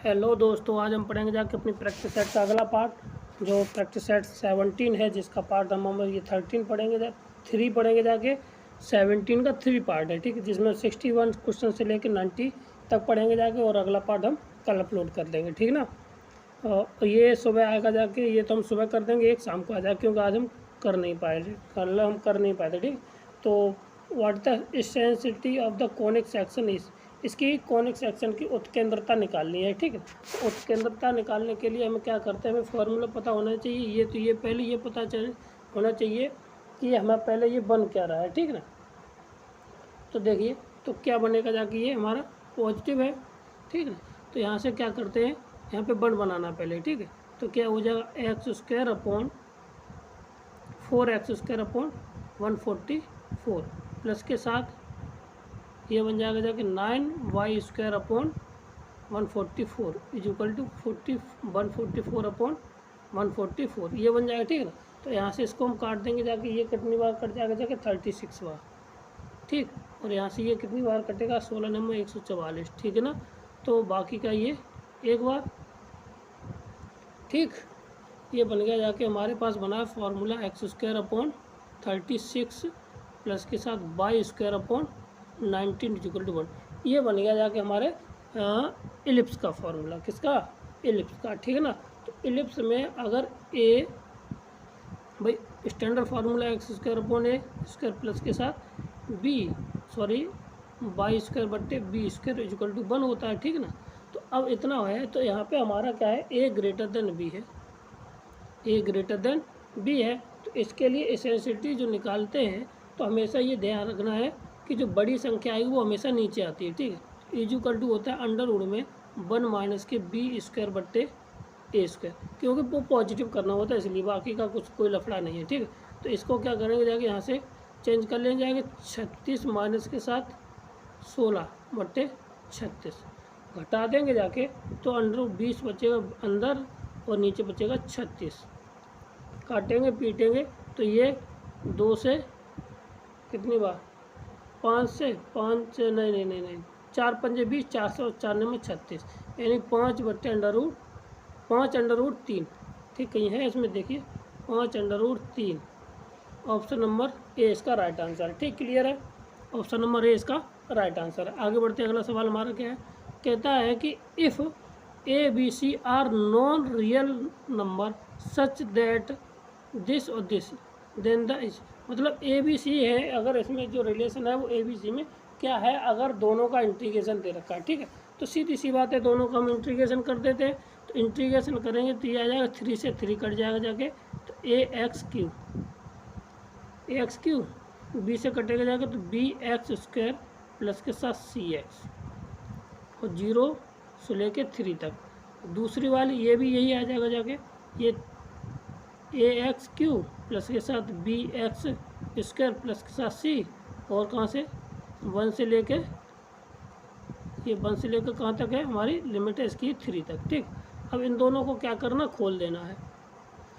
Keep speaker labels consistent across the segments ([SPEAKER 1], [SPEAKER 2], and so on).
[SPEAKER 1] Hello दोस्तों, आज हम पढ़ेंगे जाके अपनी प्रैक्टिस सेट का अगला पार्ट जो प्रैक्टिस सेट 17 है, जिसका पार्ट हम ये 13 पढ़ेंगे 3 पढ़ेंगे जाके 17 का 3 पार्ट है, ठीक है, जिसमें 61 क्वेश्चन से लेकर 90 तक पढ़ेंगे जाके, और अगला पार्ट हम कल अपलोड कर देंगे, ठीक ना। और ये सुबह आएगा जाके, ये तो हम सुबह कर देंगे, एक शाम को आ जाए, क्योंकि आज हम कर नहीं पाए थे, कल हम कर नहीं पाए थे, ठीक। तो what the eccentricity of the conic section is, इसकी कॉनिक सेक्शन की उत्केंद्रता निकालनी है, ठीक है। तो उत्केंद्रता निकालने के लिए हमें क्या करते हैं, हमें फार्मूला पता होना चाहिए। ये तो ये पहले ये पता होना चाहिए कि हमें पहले ये बन क्या रहा है, ठीक है ना। तो देखिए, तो क्या बनेगा जाके, ये हमारा पॉजिटिव है, ठीक है। तो यहाँ से क्या करते हैं, यहाँ पे बन बनाना पहले, ठीक है। तो क्या हो जाएगा, x square upon 4x² upon 144 plus के साथ ये बन जाएगा जाके 9y² upon 144 is equal to 144 upon 144, ये बन जाएगा, ठीक है ना। तो यहाँ से इसको हम काट देंगे जाके, ये कितनी बार कट जाएगा जाके 36 बार, ठीक। और यहाँ से ये कितनी बार कटेगा, 16 नंबर 144, ठीक है ना। तो बाकी का ये एक बार, ठीक। ये बन गया जाके, हमारे पास बना है फार्मूला x² अपॉन 36 प्लस के साथ y² अपॉन 19 इक्वल टू 1। ये बन गया जाके हमारे इलिप्स का फार्मूला, किसका, इलिप्स का, ठीक है ना। तो इलिप्स में अगर ए भाई standard formula x² upon a square plus के साथ y² बट्टे b² इक्वल टू 1 होता है, ठीक है ना। तो अब इतना है, तो यहाँ पे हमारा क्या है, a ग्रेटर देन b है, a ग्रेटर देन b है। तो इसके लिए एसेंसिटी जो निकालते हैं, तो हमेशा ये ध्यान रखना है कि जो बड़ी संख्या आएगी वो हमेशा नीचे आती है, ठीक है। इक्वल टू होता है अंडर रूट में 1 माइनस के b² बट्टे a², क्योंकि वो पॉजिटिव करना होता है, इसलिए बाकी का कुछ कोई लफड़ा नहीं है, ठीक है। तो इसको क्या करेंगे जाके, यहाँ से चेंज कर लेंगे जाएंगे, 36 माइनस के साथ 16 बट्टे 36 घटा देंगे जाके, तो अंडर रूट 20 बचेगा अंदर और नीचे बचेगा 36, काटेंगे पीटेंगे तो ये 2 से कितनी बार, 5 से नहीं 4 पंजे 20, 4 से 4 में 36, यानी 5 बट्टे अंडर रूट 3, ठीक। कहीं है इसमें देखिए, 5 under root 3, option number A इसका राइट आंसर है, ठीक। क्लियर है, ऑप्शन नंबर ए इसका राइट आंसर है। आगे बढ़ते अगला सवाल हमारा क्या है, कहता है कि if A B C are non real number such that this और दिस देन द इज, मतलब ए बी सी है, अगर इसमें जो रिलेशन है वो ए बी सी में क्या है, अगर दोनों का इंटीग्रेशन दे रखा है, ठीक है। तो सीधी सी बात है, दोनों का हम इंटीग्रेशन कर देते हैं। तो इंटीग्रेशन करेंगे तो ये आ जाएगा 3 से 3 कट जाएगा जाके, तो एक्स क्यू बी से कटेगा जाके, तो bx² प्लस के साथ cx और 0 से लेके 3 तक। दूसरी वाली ये भी यही आ जाएगा जाके, ये ax³ प्लस के साथ bx² प्लस के साथ c, और कहाँ से 1 से लेके, ये 1 से लेकर कहाँ तक है, हमारी लिमिट है इसकी 3 तक, ठीक। अब इन दोनों को क्या करना, खोल देना है।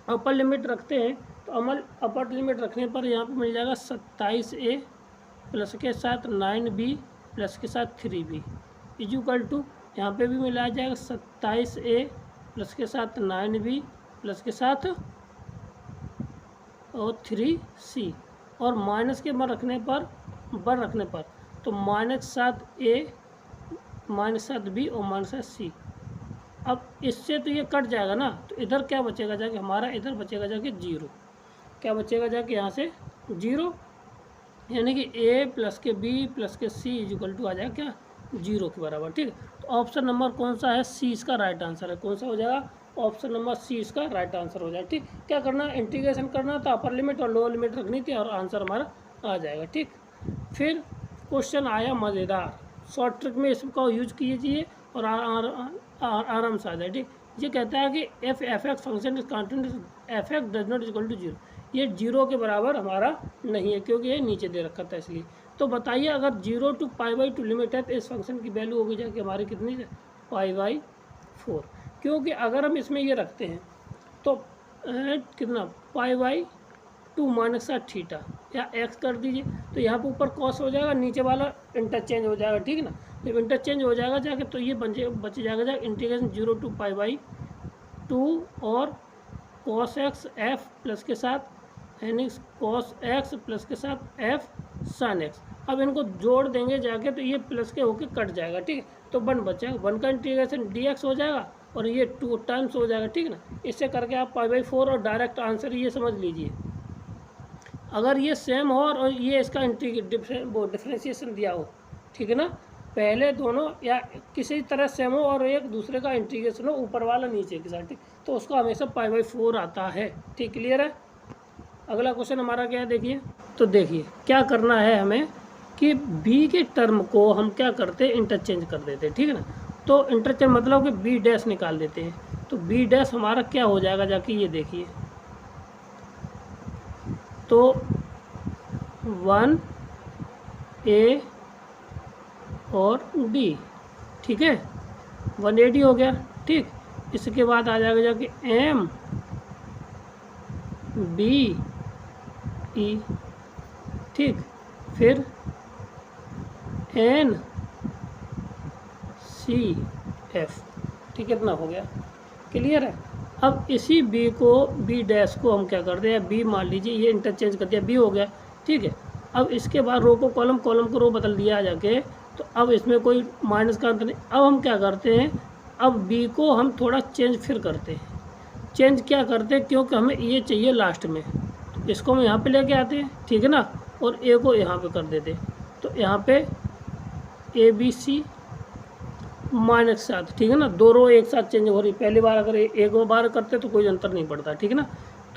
[SPEAKER 1] अपर लिमिट रखते हैं, तो अपर लिमिट रखने पर यहाँ पे मिल जाएगा 27a प्लस के साथ 9b प्लस के साथ 3b इक्वल टू, यहाँ पे भी मिला जाएगा 27a प्लस के साथ 9b प्लस के साथ और 3c, और माइनस के बर रखने पर तो -7a -7b और -7c। अब इससे तो ये कट जाएगा ना, तो इधर क्या बचेगा जाके, हमारा इधर बचेगा जाके 0, क्या बचेगा जाके यहाँ से 0, यानी कि a प्लस के b प्लस के c इक्वल टू आ जाएगा क्या, 0 के बराबर, ठीक है। तो ऑप्शन नंबर कौन सा है, सी इसका राइट आंसर है। कौन सा हो जाएगा, ऑप्शन नंबर सी इसका राइट आंसर हो जाएगा, ठीक। क्या करना, इंटीग्रेशन करना था, अपर लिमिट और लोअर लिमिट रखनी थी, और आंसर हमारा आ जाएगा, ठीक। फिर क्वेश्चन आया मज़ेदार, शॉर्ट ट्रिक में इसका यूज कीजिए और आराम से आ जाए, ठीक। ये कहता है कि F X function is continuous F X does not equal to 0, ये 0 के बराबर हमारा नहीं है, क्योंकि ये नीचे दे रखा था इसलिए। तो बताइए, अगर 0 to π/2 लिमिट है, तो इस फंक्शन की वैल्यू होगी जाके हमारी कितनी है, π/4, क्योंकि अगर हम इसमें ये रखते हैं तो कितना π/, 2 माइनस का थीटा या x कर दीजिए, तो यहाँ पे ऊपर कॉस हो जाएगा, नीचे वाला इंटरचेंज हो जाएगा, ठीक है ना। जब इंटरचेंज हो जाएगा जाके तो ये बच जाएगा इंटीग्रेशन 0 to π/2 और cos x f प्लस के साथ N X cos X plus के साथ एफ साइन एक्स। अब इनको जोड़ देंगे जाके तो ये प्लस के होके कट जाएगा, ठीक है। तो 1 बचेगा, 1 का इंटीग्रेशन dx हो जाएगा और ये 2 टाइम्स हो जाएगा, ठीक है ना। इससे करके आप π/4 और डायरेक्ट आंसर ये समझ लीजिए। अगर ये सेम हो और ये इसका डिफ्रेंशिएशन दिया हो, ठीक है ना, पहले दोनों या किसी तरह सेम हो और एक दूसरे का इंटीग्रेशन हो ऊपर वाला नीचे की साइड, तो उसका हमेशा π/4 आता है, ठीक। क्लियर है। अगला क्वेश्चन हमारा क्या है देखिए। तो देखिए क्या करना है हमें कि b के टर्म को हम क्या करते हैं, इंटरचेंज कर देते हैं, ठीक है ना। तो इंटरचेंज मतलब कि b डैश निकाल देते हैं। तो b डैश हमारा क्या हो जाएगा जाके ये देखिए, तो 1a और d, ठीक है, 1AD हो गया, ठीक। इसके बाद आ जाएगा जाके m b e, ठीक, फिर n c f, ठीक, इतना हो गया। क्लियर है। अब इसी b को b डैश को हम क्या करते हैं, b मान लीजिए, ये इंटरचेंज कर दिया, b हो गया, ठीक है। अब इसके बाद रो को कॉलम, कॉलम को रो बदल दिया जाके, तो अब इसमें कोई माइनस का अंत नहीं। अब हम क्या करते हैं, अब b को हम थोड़ा चेंज फिर करते हैं। चेंज क्या करते हैं, क्योंकि हमें ये चाहिए लास्ट में, तो इसको हम यहाँ पे लेके आते हैं, ठीक है ना, और a को यहाँ पे कर देते हैं। तो यहाँ पे ABC -7, ठीक है ना, दो रो एक साथ चेंज हो रही। पहली बार अगर एक बार करते तो कोई अंतर नहीं पड़ता, ठीक है ना।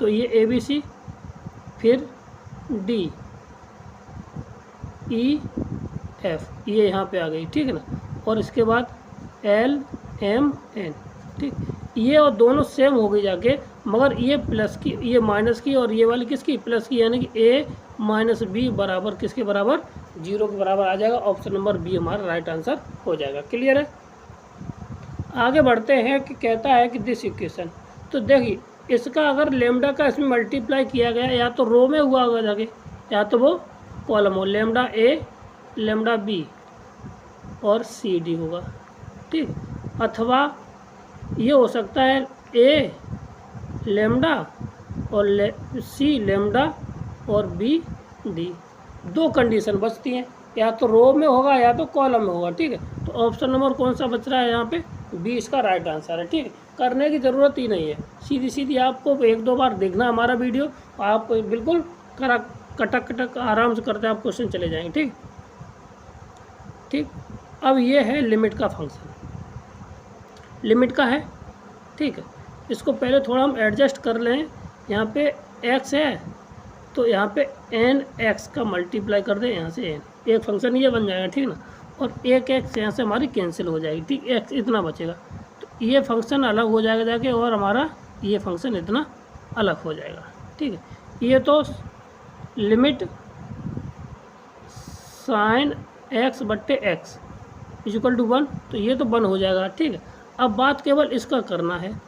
[SPEAKER 1] तो ये ABC, फिर D E F, ये यहाँ पे आ गई, ठीक है ना, और इसके बाद L M N, ठीक। ये और दोनों सेम हो गई जाके, मगर ये प्लस की, ये माइनस की, और ये वाली किसकी, प्लस की, यानी कि A माइनस B बराबर किसके बराबर, 0 के बराबर आ जाएगा। ऑप्शन नंबर बी हमारा राइट आंसर हो जाएगा। क्लियर है। आगे बढ़ते हैं कि कहता है कि दिस इक्वेशन, तो देखिए इसका अगर लेमडा का इसमें मल्टीप्लाई किया गया, या तो रो में हुआ होगा जाके, या तो वो कॉलम हो, लेमडा ए लेमडा बी और सी डी होगा, ठीक। अथवा ये हो सकता है ए लेमडा और सी लेमडा और बी डी। दो कंडीशन बचती हैं, या तो रो में होगा या तो कॉलम में होगा, ठीक है। तो ऑप्शन नंबर कौन सा बच रहा है यहाँ पे, बी इसका राइट आंसर है, ठीक है। करने की ज़रूरत ही नहीं है, सीधी सीधी आपको 1-2 बार देखना हमारा वीडियो, आप बिल्कुल कटक कटक आराम से करते आप क्वेश्चन चले जाएंगे, ठीक ठीक। अब ये है लिमिट का फंक्शन, लिमिट का है, ठीक है। इसको पहले थोड़ा हम एडजस्ट कर लें। यहाँ पे x है तो यहाँ पे n x का मल्टीप्लाई कर दें, यहाँ से n, एक फंक्शन ये बन जाएगा, ठीक है ना। और एक x यहाँ से हमारी कैंसिल हो जाएगी, ठीक, x इतना बचेगा, तो ये फंक्शन अलग हो जाएगा जाके, और हमारा ये फंक्शन इतना अलग हो जाएगा, ठीक है। ये तो लिमिट साइन x बट्टे x इक्वल टू 1, तो ये तो 1 हो जाएगा, ठीक है। अब बात केवल इसका करना है।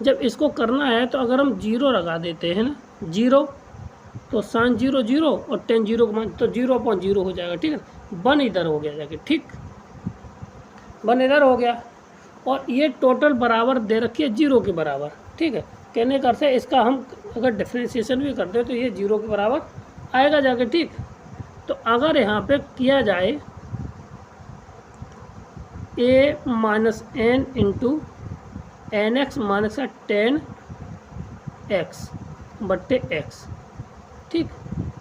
[SPEAKER 1] जब इसको करना है तो अगर हम 0 लगा देते हैं ना, 0, तो साइन 0 0 और tan 0 का मान, तो 0/0 हो जाएगा, ठीक है। 1 इधर हो गया जाके, ठीक, 1 इधर हो गया, और ये टोटल बराबर दे रखी है 0 के बराबर, ठीक है। कहने का अर्थ है इसका हम अगर डिफ्रेंशिएशन भी करते हैं तो ये 0 के बराबर आएगा जाके, ठीक। तो अगर यहाँ पे किया जाए a minus n into N X minus 10x बट्टे x, ठीक,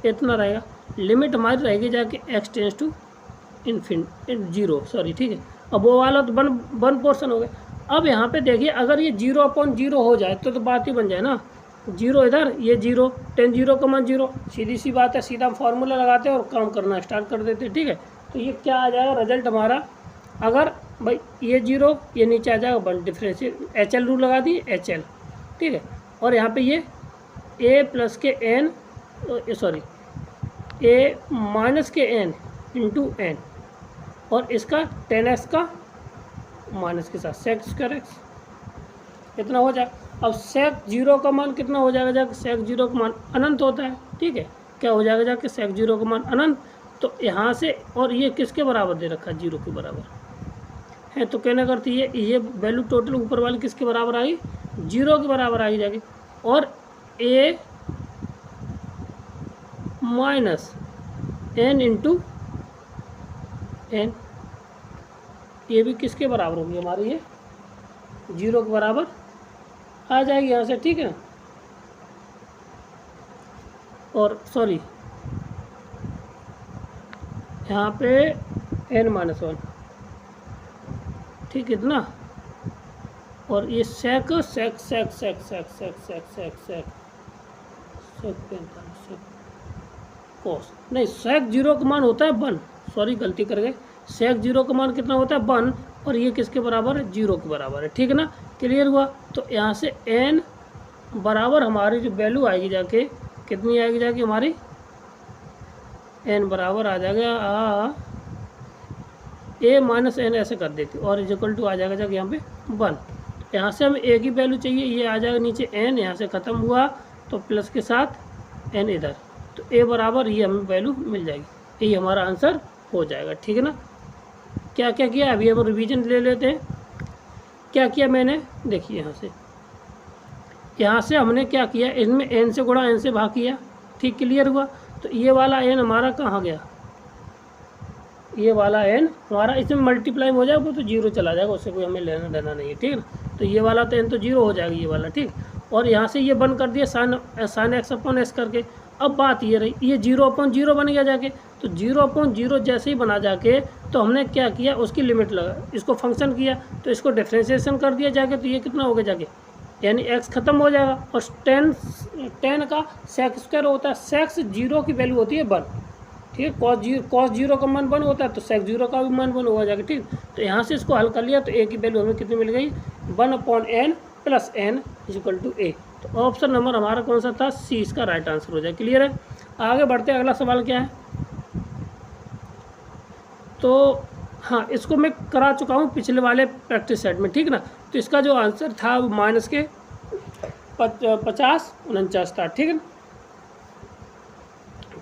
[SPEAKER 1] इतना रहेगा। लिमिट हमारी रहेगी जाके x tends to infinity 0, sorry, ठीक है। अब वो वाला तो वन पोर्शन हो गया। अब यहाँ पे देखिए अगर ये 0/0 हो जाए तो बात ही बन जाए ना, 0 इधर, ये 0, tan 0 का मान 0, सीधी सी बात है, सीधा फार्मूला लगाते हैं और काम करना स्टार्ट कर देते हैं, ठीक है। तो ये क्या आ जाएगा रिजल्ट हमारा, अगर भाई ये 0, ये नीचे आ जाएगा 1, डिफरेंशियल HL रूल लगा दिए, HL, ठीक है। और यहाँ पे ये a प्लस के n, सॉरी a माइनस के n इंटू n, और इसका 10x का माइनस के साथ sec² x, इतना हो जाए। अब सेक 0 का मान कितना हो जाएगा, जाके सेक 0 का मान अनंत होता है, ठीक है। क्या हो जाएगा जाके सेक 0 का मान अनंत। तो यहाँ से, और ये किसके बराबर दे रखा है, 0 के बराबर है। तो कहने का अर्थ ये वैल्यू टोटल ऊपर वाली किसके बराबर आई, 0 के बराबर आई जाएगी। और a minus n into n, ये भी किसके बराबर होगी हमारी, ये 0 के बराबर आ जाएगी यहाँ से, ठीक है। और सॉरी, यहाँ पे n-1, ठीक, इतना। और ये सेक सेक सेक सेक सेक सेक सेक सेक सेक सेक कोस, नहीं, सेक 0 का मान होता है 1, सॉरी गलती कर गए। सेक 0 का मान कितना होता है 1, और ये किसके बराबर है, 0 के बराबर है, ठीक है ना। क्लियर हुआ। तो यहाँ से n बराबर हमारी जो वैल्यू आएगी जाके कितनी आएगी जाके हमारी, n बराबर आ जाएगा a माइनस n, ऐसे कर देती, और इक्वल टू आ जाएगा जाके यहाँ पे 1। यहाँ से हमें a की वैल्यू चाहिए, ये आ जाएगा नीचे n, यहाँ से ख़त्म हुआ तो प्लस के साथ n इधर, तो a बराबर ये हमें वैल्यू मिल जाएगी, यही हमारा आंसर हो जाएगा, ठीक है ना। क्या क्या किया, अभी हम रिवीजन ले लेते हैं। क्या किया मैंने, देखिए यहाँ से हमने क्या किया, इसमें n से गुणा n से भाग किया, ठीक, क्लियर हुआ। तो ये वाला n हमारा कहाँ गया, ये वाला n हमारा इसमें मल्टीप्लाई हो जाएगा, वो तो 0 चला जाएगा, उससे कोई हमें लेना देना नहीं है, ठीक है। तो ये वाला तो n तो 0 हो जाएगा, ये वाला, ठीक। और यहाँ से ये बंद कर दिया साइन एक्स अपॉन एस करके। अब बात ये रही, ये 0/0 बन गया जाके, तो 0/0 जैसे ही बना जाके, तो हमने क्या किया, उसकी लिमिट लगा, इसको फंक्शन किया, तो इसको डिफ्रेंशिएशन कर दिया जाके, तो ये कितना हो गया जाके, यानी x खत्म हो जाएगा। और tan का सेक स्क्वायर होता है, सेक्स 0 की वैल्यू होती है 1, ठीक है। कॉस 0 का मान 1 होता है, तो सेक 0 का भी मान 1 हो जाएगा, ठीक। तो यहाँ से इसको हल कर लिया, तो a की वैल्यू हमें कितनी मिल गई, 1/n plus n equal to a। तो ऑप्शन नंबर हमारा कौन सा था, सी इसका राइट आंसर हो जाए। क्लियर है। आगे बढ़ते हैं, अगला सवाल क्या है। तो हाँ, इसको मैं करा चुका हूँ पिछले वाले प्रैक्टिस सेट में, ठीक ना। तो इसका जो आंसर था वो माइनस के 50-49 था, ठीक है।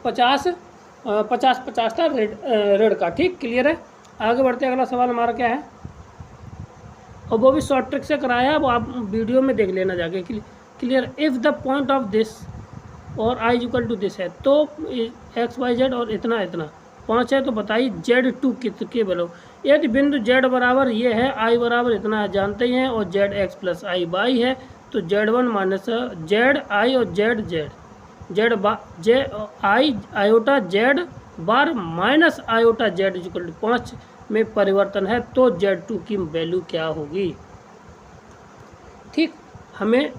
[SPEAKER 1] 50 था रेड का, ठीक, क्लियर है। आगे बढ़ते हैं, अगला सवाल हमारा क्या है, और वो भी शॉर्ट ट्रिक से कराया है, वो आप वीडियो में देख लेना जाके, clear. If the point of this और i इक्वल टू दिस है, तो x y z और इतना 5 है, तो बताइए z2 कितने बनो। यदि बिंदु z बराबर ये है, i बराबर इतना है जानते ही हैं, और zx प्लस i बाई है, तो z1 माइनस z i और z i iota z bar minus iota z equal to 5 में परिवर्तन है, तो z2 की वैल्यू क्या होगी, ठीक। हमें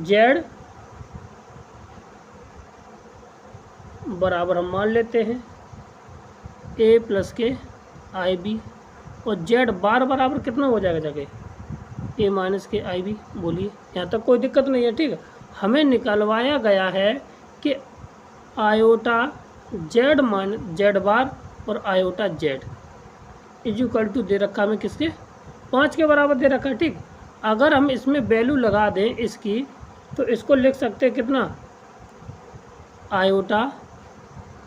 [SPEAKER 1] z बराबर हम मान लेते हैं a प्लस के आई बी, और z बार बराबर कितना हो जाएगा जाके, a माइनस के आई बी। बोलिए, यहाँ तक कोई दिक्कत नहीं है, ठीक है। हमें निकलवाया गया है कि आयोटा z माइनस z बार और आयोटा z इक्वल टू दे रखा हमें किसके, 5 के बराबर दे रखा है, ठीक। अगर हम इसमें वैल्यू लगा दें इसकी, तो इसको लिख सकते हैं कितना, आयोटा,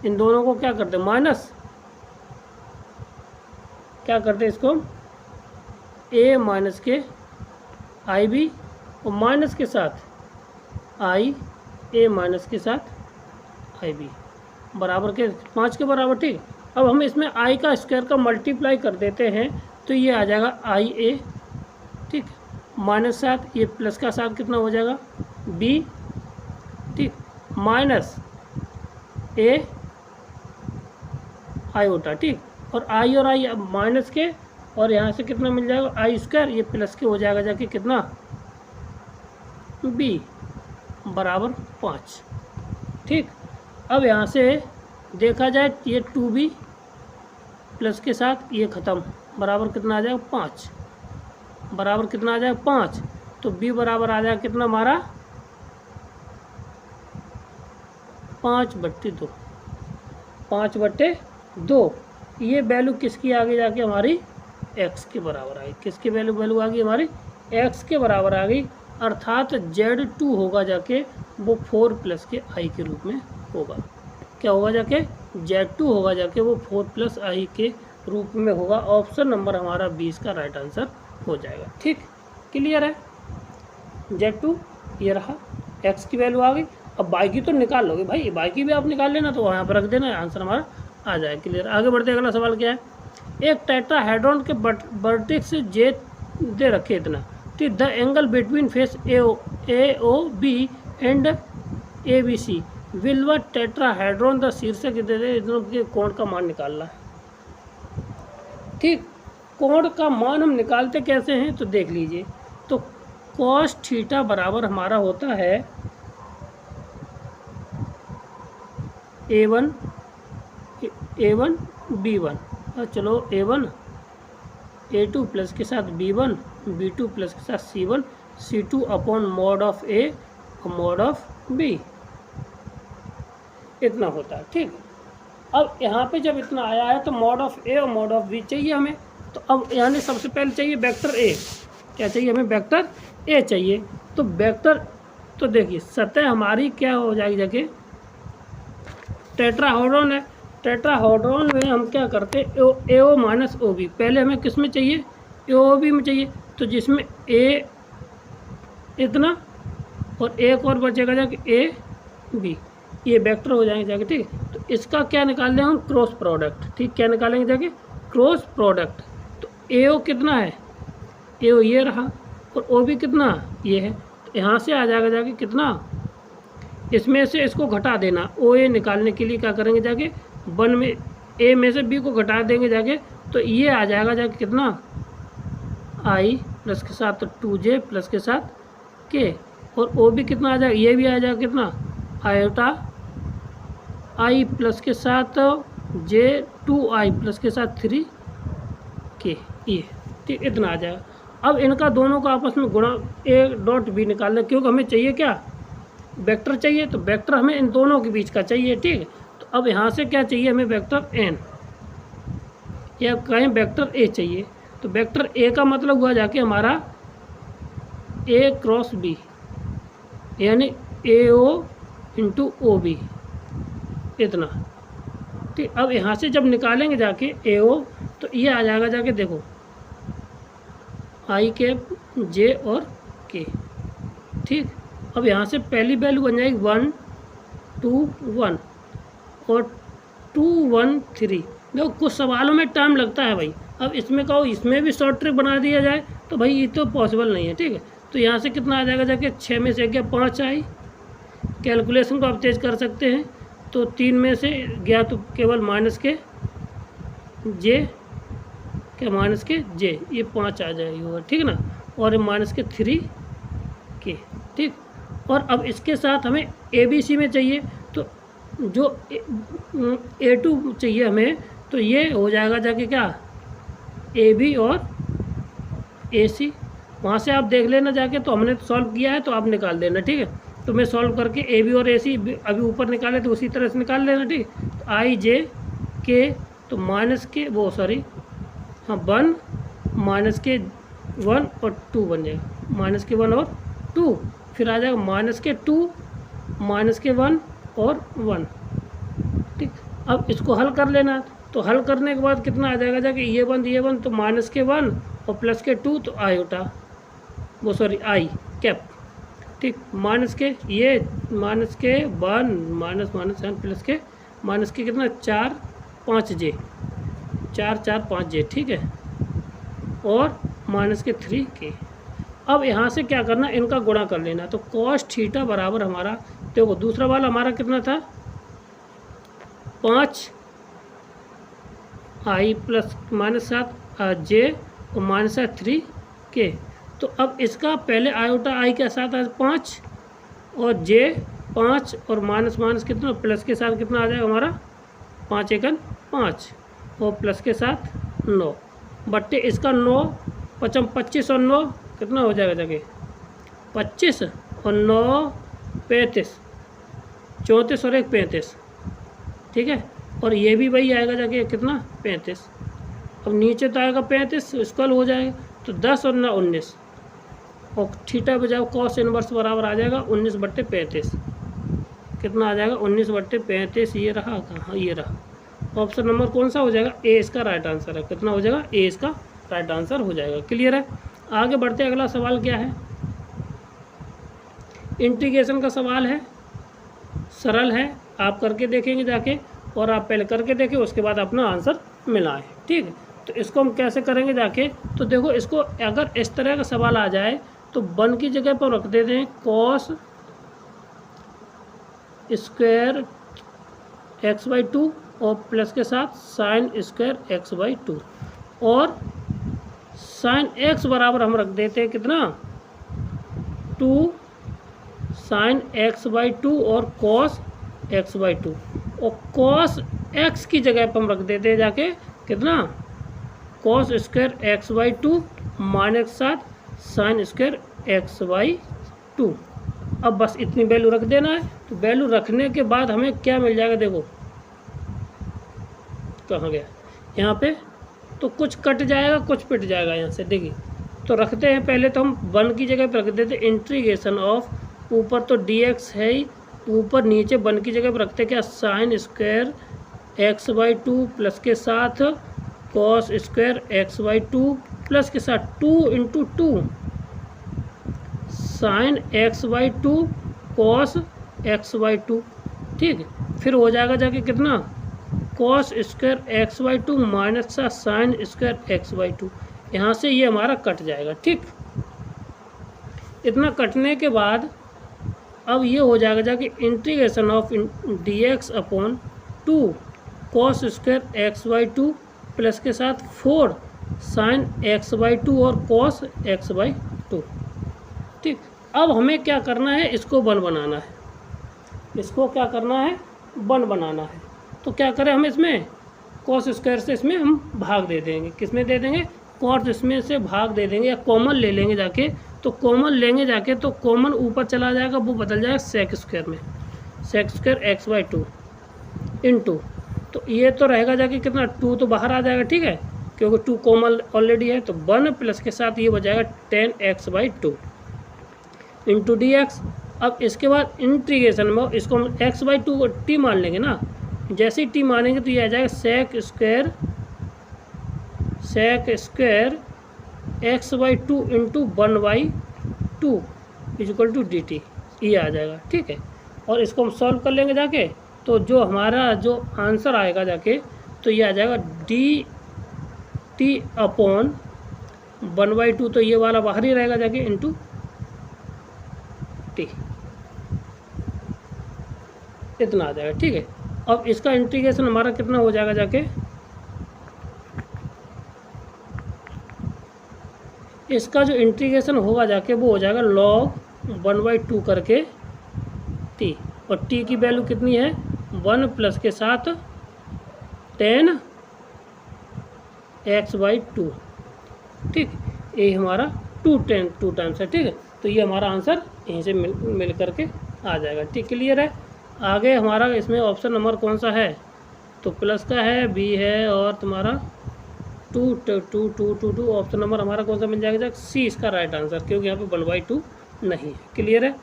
[SPEAKER 1] इन दोनों को क्या करते हैं माइनस, क्या करते हैं इसको a माइनस के आई बी, और माइनस के साथ आई, a माइनस के साथ आई बी बराबर के 5 के बराबर, ठीक। अब हम इसमें i का स्क्वायर का मल्टीप्लाई कर देते हैं, तो ये आ जाएगा आई ए, ठीक, माइनस 7, ये प्लस का 7 कितना हो जाएगा b, ठीक, माइनस a आयोटा, ठीक। और i और i माइनस के, और यहाँ से कितना मिल जाएगा आई स्क्वायर, ये प्लस के हो जाएगा जाके कितना b बराबर 5, ठीक। अब यहाँ से देखा जाए, ये 2b प्लस के साथ ये ख़त्म, बराबर कितना आ जाएगा 5, बराबर कितना आ जाएगा 5, तो b बराबर आ जाएगा कितना हमारा 5/2, 5/2। ये वैल्यू किसकी आगे जाके हमारी x के बराबर आ गई, किसकी वैल्यू आ गई हमारी x के बराबर आ गई। अर्थात Z2 होगा जाके वो 4 प्लस के आई के रूप में होगा। क्या होगा जाके Z2 होगा जाके वो 4 प्लस आई के रूप में होगा। ऑप्शन नंबर हमारा 20 का राइट आंसर हो जाएगा। ठीक, क्लियर है। Z2 ये रहा, x की वैल्यू आ गई। अब y की तो निकाल लोगे भाई, y की भी आप निकाल लेना, तो वहाँ पर रख देना, आंसर हमारा आ जाएगा। क्लियर। आगे बढ़ते अगला सवाल क्या है। एक टेट्राहेड्रॉन के वर्टेक्स जे दे रखे इतना, the angle between face A O B and A B C will व टेट्राहेड्रॉन द शीर्षक दे के कोण का मान निकालना है। ठीक, कोण का मान हम निकालते कैसे हैं तो देख लीजिए। तो कॉस थीटा बराबर हमारा होता है A1 B1, और चलो A1 A2 प्लस के साथ B1 B2 प्लस के साथ C1 C2 upon mod of A और मॉड ऑफ B, इतना होता है। ठीक, अब यहाँ पे जब इतना आया है तो मॉड ऑफ A और मॉड ऑफ B चाहिए हमें। तो अब यानी सबसे पहले चाहिए वेक्टर A। क्या चाहिए हमें? वेक्टर A चाहिए। तो वेक्टर, तो देखिए सतह हमारी क्या हो जाएगी जाके टेट्राहेड्रॉन है। टेट्राहेड्रॉन में हम क्या करते हैं ए ओ माइनस ओ बी, पहले हमें किस में चाहिए? ए ओ बी में चाहिए। तो जिसमें ए इतना और एक और बचेगा जाके ए बी, ये वेक्टर हो जाएंगे जाके। ठीक, तो इसका क्या निकाल लें हम? Cross product. ठीक, क्या निकालेंगे जाके? Cross product. तो ए ओ कितना है? ए ओ ये रहा, और ओ बी कितना? ये है। तो यहाँ से आ जाएगा जाके कितना? इसमें से इसको घटा देना। ओ ए निकालने के लिए क्या करेंगे जाके 1 में ए में से बी को घटा देंगे जाके, तो ये आ जाएगा जाके कितना? आई प्लस के साथ 2J प्लस के साथ के, और ओ बी कितना आ जाएगा? ये भी आ जाएगा कितना? आयोटा आई प्लस के साथ J 2I प्लस के साथ 3K, ये ठीक इतना आ जाएगा। अब इनका दोनों का आपस में गुणा A डॉट B निकालना, क्योंकि हमें चाहिए क्या? वेक्टर चाहिए। तो वेक्टर हमें इन दोनों के बीच का चाहिए। ठीक, तो अब यहाँ से क्या चाहिए हमें? वेक्टर n, या कहें वेक्टर A चाहिए। तो वेक्टर A का मतलब हुआ जाके हमारा A क्रॉस B, यानी AO इंटू OB, इतना। ठीक, अब यहाँ से जब निकालेंगे जाके AO, तो ये आ जाएगा जाके देखो I कैप J और K। ठीक, अब यहाँ से पहली वैल्यू बन जाएगी 1 2 1 और 2 1 3। देखो कुछ सवालों में टाइम लगता है भाई। अब इसमें कहो इसमें भी शॉर्ट ट्रिक बना दिया जाए तो भाई ये तो पॉसिबल नहीं है। ठीक है, तो यहाँ से कितना आ जाएगा जाके 6 में से गया 5 आई। कैलकुलेशन को आप तेज कर सकते हैं। तो 3 में से गया तो केवल माइनस के जे, क्या माइनस के जे, ये 5 आ जाएगी। ठीक है ना, और माइनस के 3K। ठीक, और अब इसके साथ हमें ABC में चाहिए, तो जो A2 चाहिए हमें, तो ये हो जाएगा जाके क्या? AB और AC। वहाँ से आप देख लेना जाके, तो हमने सॉल्व किया है तो आप निकाल देना। ठीक है, तो मैं सॉल्व करके AB और AC अभी ऊपर निकाले तो उसी तरह से निकाल लेना। ठीक, तो IJK, तो माइनस के वो सॉरी हाँ 1 माइनस के 1 और 2 बन जाएगा। माइनस के 1 और 2, फिर आ जाएगा माइनस के 2 माइनस के 1 और 1। ठीक, अब इसको हल कर लेना। तो हल करने के बाद कितना आ जाएगा जाके ये 1 तो माइनस के 1 और प्लस के 2, तो आयोटा वो सॉरी आई कैप। ठीक, माइनस के ये माइनस के 1 माइनस माइनस प्लस के कितना 4 5J 4 4 5J। ठीक है, और माइनस के 3K। अब यहाँ से क्या करना? इनका गुणा कर लेना। तो कॉस थीटा बराबर हमारा, देखो दूसरा वाला हमारा कितना था? 5 आई प्लस माइनस 7 J और माइनस 3K। तो अब इसका पहले आयोटा आई के साथ 5 और J 5 और माइनस माइनस कितना प्लस के साथ कितना आ जाएगा हमारा? 5 एकन 5 और प्लस के साथ 9 बट्टे इसका 9 5 25 और 9 कितना हो जाएगा जाके 25 और 9 35 34 और 1 35। ठीक है, और ये भी वही आएगा जाके कितना 35। अब नीचे तो आएगा 35, स्क्वायर हो जाएगा तो 10 और 9 19। और थीटा पे जाओ, कॉस इनवर्स बराबर आ जाएगा 19/35। कितना आ जाएगा? 19/35। ये रहा कहाँ? ये रहा। ऑप्शन नंबर कौन सा हो जाएगा? ए इसका राइट आंसर है। कितना हो जाएगा? ए इसका राइट आंसर हो जाएगा। क्लियर है? आगे बढ़ते, अगला सवाल क्या है? इंटीग्रेशन का सवाल है, सरल है, आप करके देखेंगे जाके, और आप पहले करके देखें उसके बाद अपना आंसर मिलाएं। ठीक है, तो इसको हम कैसे करेंगे जाके? तो देखो, इसको अगर इस तरह का सवाल आ जाए तो 1 की जगह पर रख देते हैं कॉस स्क्वायर x/2 और प्लस के साथ साइन स्क्वायर x/2, और साइन x बराबर हम रख देते हैं कितना? 2 साइन x/2 और कॉस x/2, और कॉस x की जगह पर हम रख देते हैं जाके कितना? कॉस स्क्वायर x/2 माइनस के साथ साइन स्क्वायर x/2। अब बस इतनी वैल्यू रख देना है। तो वैल्यू रखने के बाद हमें क्या मिल जाएगा? देखो कहाँ गया यहाँ पे, तो कुछ कट जाएगा, कुछ पिट जाएगा यहाँ से। देखिए, तो रखते हैं पहले, तो हम 1 की जगह पर रख देते हैं इंटीग्रेशन ऑफ, ऊपर तो dx है ही, ऊपर नीचे 1 की जगह पर रखते क्या? साइन स्क्वायर x/2 प्लस के साथ कॉस स्क्वायर x/2 प्लस के साथ 2 × 2 साइन x/2 कॉस x/2। ठीक है, फिर हो जाएगा जाके कितना? कॉस स्क्वायर x/2 माइनस का साइन स्क्वायर x/2। यहाँ से ये हमारा कट जाएगा। ठीक, इतना कटने के बाद अब ये हो जाएगा जाके integration of dx upon 2 cos square x/2 plus के साथ 4 साइन x/2 और कॉस x/2। ठीक, अब हमें क्या करना है? इसको 1 बनाना है। इसको क्या करना है? 1 बनाना है। तो क्या करें हम? इसमें कॉस स्क्वायर से इसमें हम भाग दे देंगे। किसमें दे देंगे? कॉस इसमें से भाग दे देंगे, या कॉमन ले लेंगे जाके। तो कॉमन लेंगे जाके, तो कॉमन ऊपर चला जाएगा, वो बदल जाएगा सेक स्क्वायर में, सेक स्क्वायर x/2 इंटू, तो ये तो रहेगा जाके कितना? 2 तो बाहर आ जाएगा। ठीक है, क्योंकि 2 कॉमन ऑलरेडी है, तो 1 प्लस के साथ ये बजाएगा 10x/2 इंटू dx। अब इसके बाद इंटीग्रेशन में इसको हम x/2 को t मान लेंगे ना। जैसे ही t मानेंगे तो ये आ जाएगा sec square x/2 into 1/2 equal to dt, ये आ जाएगा। ठीक है, और इसको हम सॉल्व कर लेंगे जाके, तो जो हमारा जो आंसर आएगा जाके, तो ये आ जाएगा dt अपॉन 1/2, तो ये वाला बाहर ही रहेगा जाके, इंटू t, इतना आ जाएगा। ठीक है, अब इसका इंटीग्रेशन हमारा कितना हो जाएगा जाके? इसका जो इंटीग्रेशन होगा जाके वो हो जाएगा log 1/2 करके t, और t की वैल्यू कितनी है? 1 प्लस के साथ 10 x/2। ठीक, ये हमारा 2 टाइम्स है। ठीक है, तो ये हमारा आंसर यहीं से मिल करके आ जाएगा। ठीक, क्लियर है? आगे हमारा इसमें ऑप्शन नंबर कौन सा है? तो प्लस का है, बी है, और तुम्हारा 2 ऑप्शन नंबर हमारा कौन सा मिल जाएगा? सी इसका राइट आंसर, क्योंकि यहाँ पे 1/2 नहीं है। क्लियर है?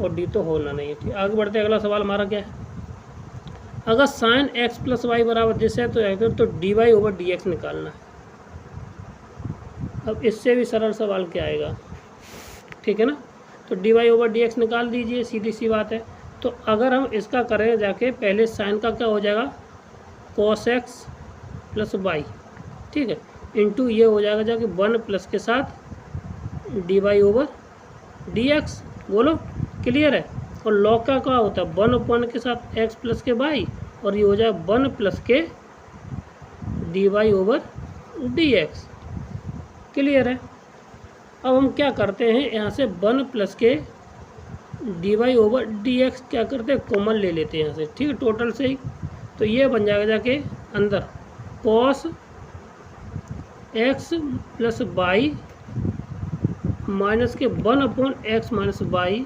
[SPEAKER 1] और डी तो होना नहीं है। ठीक, आगे बढ़ते हैं। अगला सवाल हमारा क्या है? अगर साइन x प्लस वाई बराबर दिस है तो dy/dx निकालना है। अब इससे भी सरल सवाल क्या आएगा? ठीक है ना, तो dy/dx निकाल दीजिए, सीधी सी बात है। तो अगर हम इसका करें जाके, पहले साइन का क्या हो जाएगा? cos x plus Y. ठीक है, इंटू ये हो जाएगा जाके 1 प्लस के साथ dy/dx। बोलो, क्लियर है? और लॉग का क्या होता है? 1 के साथ x प्लस के वाई, और ये हो जाए 1 प्लस के dy/dx। क्लियर है? अब हम क्या करते हैं, यहाँ से 1 प्लस के dy/dx क्या करते हैं? कॉमन ले लेते हैं यहाँ से। ठीक है, टोटल से ही, तो ये बन जाएगा जाके अंदर cos x plus Y minus के 1/x माइनस वाई,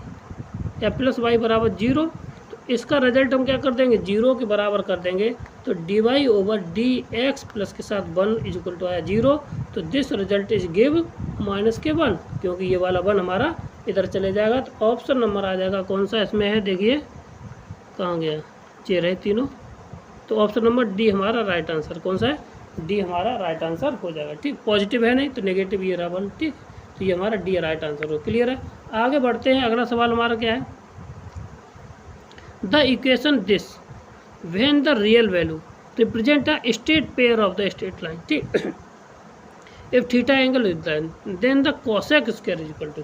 [SPEAKER 1] या प्लस वाई बराबर 0। तो इसका रिजल्ट हम क्या कर देंगे, 0 के बराबर कर देंगे। तो dy/dx प्लस के साथ 1 इज इक्वल टू आया 0। तो दिस रिजल्ट इज गिव -1, क्योंकि ये वाला 1 हमारा इधर चले जाएगा। तो ऑप्शन नंबर आ जाएगा कौन सा इसमें है, देखिए कहाँ गया, ये रहे तीनों। तो ऑप्शन नंबर डी हमारा राइट आंसर कौन सा है, डी हमारा राइट आंसर हो जाएगा। ठीक, पॉजिटिव है नहीं तो नेगेटिव ये रहा 1। ठीक, तो ये हमारा डी राइट आंसर हो। क्लियर है, आगे बढ़ते हैं। अगला सवाल हमारा क्या है, the equation this when the real value represent a straight pair of the straight line. ठीक, if theta angle is then the cosec square is equal to.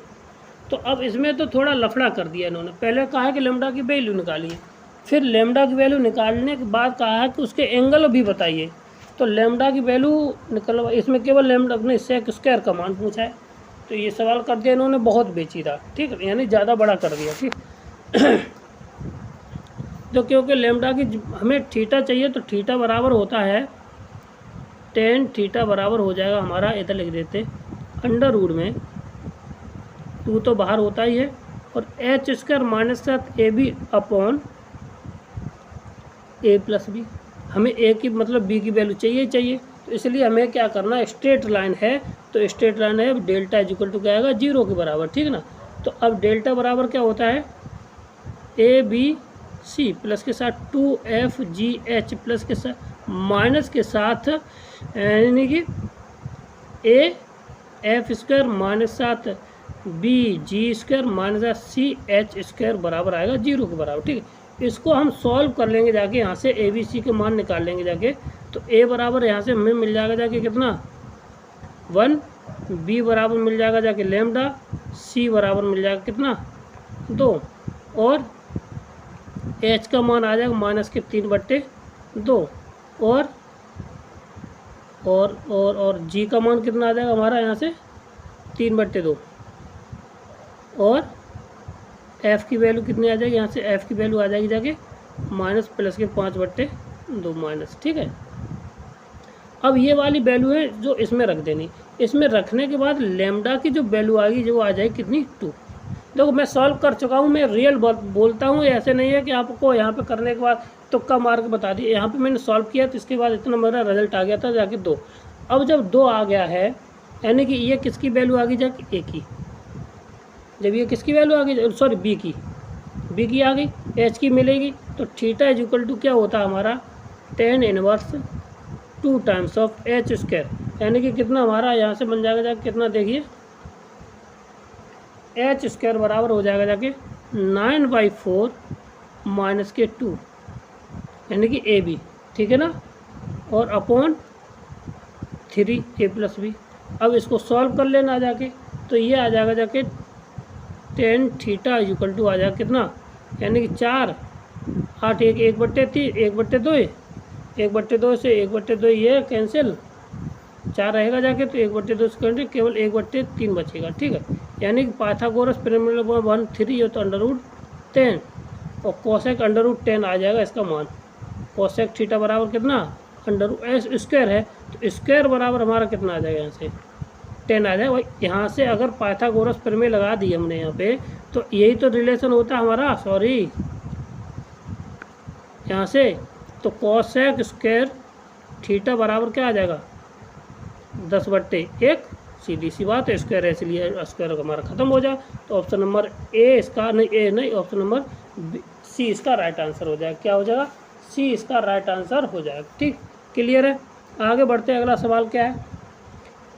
[SPEAKER 1] तो अब इसमें तो थोड़ा लफड़ा कर दिया इन्होंने। पहले कहा है कि लेमडा की वैल्यू निकालिए, फिर लेमडा की वैल्यू निकालने के बाद कहा है कि उसके एंगल भी बताइए। तो लेमडा की वैल्यू निकलवा, इसमें केवल लेमडा अपने सेक स्क्वायर का मान पूछा है। तो ये सवाल कर दिया इन्होंने बहुत बेचीदा। ठीक, यानी ज़्यादा बड़ा कर दिया। ठीक तो क्योंकि लेमडा की हमें थीटा चाहिए, तो थीटा बराबर होता है tan थीटा बराबर हो जाएगा हमारा, इधर लिख देते अंडर रूट में 2 तो बाहर होता ही है, और h स्क्वायर माइनस साथ A B upon A plus B. हमें ए की मतलब बी की वैल्यू चाहिए ही चाहिए। तो इसलिए हमें क्या करना है, स्ट्रेट लाइन है तो स्ट्रेट लाइन है डेल्टा इज इक्वल टू क्या आएगा, 0 के बराबर। ठीक ना, तो अब डेल्टा बराबर क्या होता है, ए बी सी प्लस के साथ 2FGH प्लस के साथ माइनस के साथ यानी कि ए एफ स्क्वायर माइनस साथ BG² माइनस CH स्क्वायर बराबर आएगा 0 के बराबर। ठीक है, इसको हम सॉल्व कर लेंगे जाके, यहाँ से ABC के मान निकाल लेंगे जाके। तो A बराबर यहाँ से हमें मिल जाएगा जाके कितना 1, B बराबर मिल जाएगा जाके लेमडा, C बराबर मिल जाएगा कितना 2, और H का मान आ जाएगा माइनस के 3/2, और G का मान कितना आ जाएगा हमारा यहाँ से 3/2, और F की वैल्यू कितनी आ जाएगी, यहाँ से F की वैल्यू आ जाएगी जाके माइनस प्लस के 5/2 माइनस। ठीक है, अब ये वाली वैल्यू है जो इसमें रख देनी। इसमें रखने के बाद लेमडा की जो वैल्यू आएगी जो आ जाएगी कितनी 2। देखो मैं सॉल्व कर चुका हूँ, मैं रियल बोलता हूँ, ऐसे नहीं है कि आपको यहाँ पे करने के बाद तुक्का मार के बता दिए। यहाँ पे मैंने सॉल्व किया तो इसके बाद इतना मेरा रिजल्ट आ गया था जाके 2। अब जब 2 आ गया है यानी कि ये किसकी वैल्यू आ गई जाके ए की, जब ये किसकी वैल्यू आ गई, सॉरी बी की आ गई, एच की मिलेगी। तो थीटा इज इक्वल टू क्या होता है हमारा tan inverse 2 times of H square, यानी कि कितना हमारा यहाँ से बन जाएगा जाके कितना, देखिए एच स्क्वायर बराबर हो जाएगा जाके 9/4 माइनस के 2 यानी कि ए बी। ठीक है ना, और अपॉन 3 ए प्लस बी। अब इसको सॉल्व कर लेना जाके, तो ये आ जाएगा जाके tan theta is equal to आ जाएगा कितना, यानी कि 4 8 1 1/3 1/2 1/2 से 1/2 ये कैंसिल, 4 रहेगा जाके, तो 1/2 से कैंसिल, केवल 1/3 बचेगा। ठीक है, यानी कि पाइथागोरस प्रमेय 1/3 है तो √10, और कोसेक √10 आ जाएगा इसका मान। कोसेक थीटा बराबर कितना √s² है, तो स्क्वायर बराबर हमारा कितना आ जाएगा, यहाँ से 10 आ जाएगा। भाई यहाँ से अगर पाइथागोरस प्रमेय लगा दी हमने यहाँ पे, तो यही तो रिलेशन होता है हमारा, सॉरी यहाँ से, तो कोसेक स्क्वायर थीटा बराबर क्या आ जाएगा 10/1, सीधी सी बात है, स्क्वायर है इसलिए स्क्वायर हमारा खत्म हो जाए। तो ऑप्शन नंबर ए इसका नहीं, ऑप्शन नंबर सी इसका राइट आंसर हो जाएगा। क्या हो जाएगा, सी इसका राइट आंसर हो जाएगा। ठीक, क्लियर है, आगे बढ़ते हैं। अगला सवाल क्या है,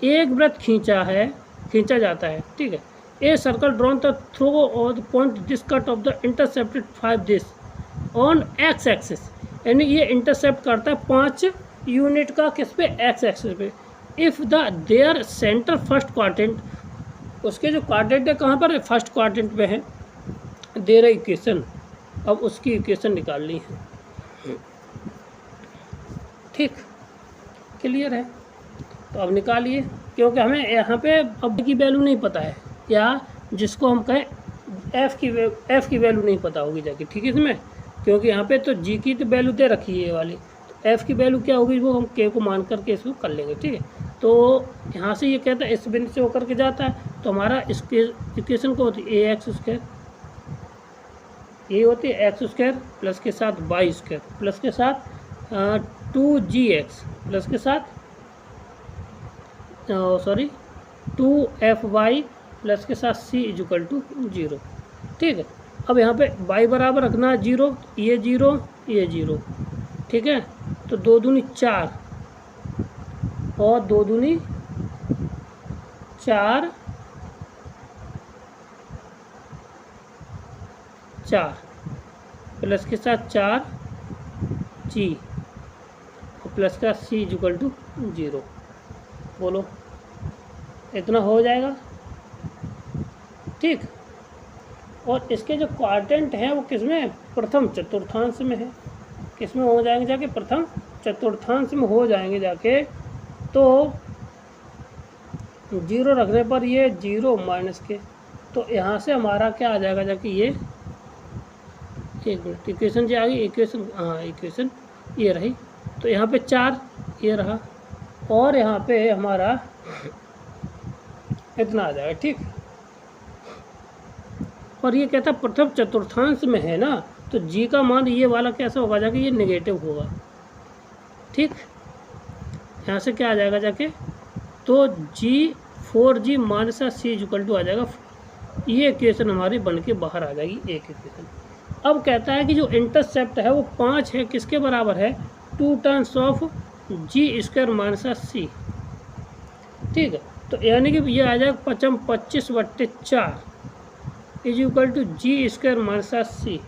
[SPEAKER 1] एक वृत्त खींचा जाता है। ठीक है, a circle drawn the through और the point this cut off the intercepted 5 this on x axis, यानी ये इंटरसेप्ट करता है 5 यूनिट का किस पे, एक्स एक्सिस पे। If the their centre first quadrant, उसके जो क्वाड्रेंट है कहाँ पर है, फर्स्ट क्वाड्रेंट पे है, देयर इक्वेशन, अब उसकी इक्वेशन निकालनी है। ठीक, क्लियर है, तो अब निकालिए, क्योंकि हमें यहाँ पे अब की वैल्यू नहीं पता है, या जिसको हम कहें एफ़ की वैल्यू नहीं पता होगी जाके। ठीक है, इसमें क्योंकि यहाँ पे तो जी की तो वैल्यू दे रखी है ये वाली, तो एफ़ की वैल्यू क्या होगी वो हम के को मान करके इसको कर लेंगे। ठीक है, तो यहाँ से ये कहता है इस बिंदु से होकर के जाता है, तो हमारा इसके इक्वेशन को होती है ax² यही होती है एक्स स्क्वायर प्लस के साथ वाई स्क्वायर प्लस के साथ 2gx प्लस के साथ 2fy प्लस के साथ c इक्वल टू 0। ठीक है, अब यहाँ पे y बराबर रखना है 0, ये 0 ये 0। ठीक है, तो 2 दूनी 4 और 2 दूनी 4 प्लस के साथ 4g और प्लस का c इक्वल टू 0। बोलो इतना हो जाएगा। ठीक, और इसके जो क्वाड्रेंट हैं वो किसमें, प्रथम चतुर्थांश में है। किसमें हो जाएंगे जाके, प्रथम चतुर्थांश में हो जाएंगे जाके। तो 0 रखने पर ये 0 माइनस के, तो यहाँ से हमारा क्या आ जाएगा जाके, ये एक मिनट, इक्वेशन जो आ गई, इक्वेशन, हाँ इक्वेशन ये रही। तो यहाँ पे 4 ये रहा और यहाँ पे हमारा इतना आ जाएगा। ठीक, और ये कहता है प्रथम चतुर्थांश में है ना, तो जी का मान ये वाला कैसा होगा जाके, ये नेगेटिव होगा। ठीक, यहाँ से क्या आ जाएगा जाके, तो जी 4g minus c equal to आ जाएगा। ये इक्वेशन हमारी बन के बाहर आ जाएगी, एक इक्वेशन। अब कहता है कि जो इंटरसेप्ट है वो 5 है, किसके बराबर है, 2 times of G square minus c। ठीक है, तो यानी कि ये आ जाएगा 25/4 is equal to G square minus c।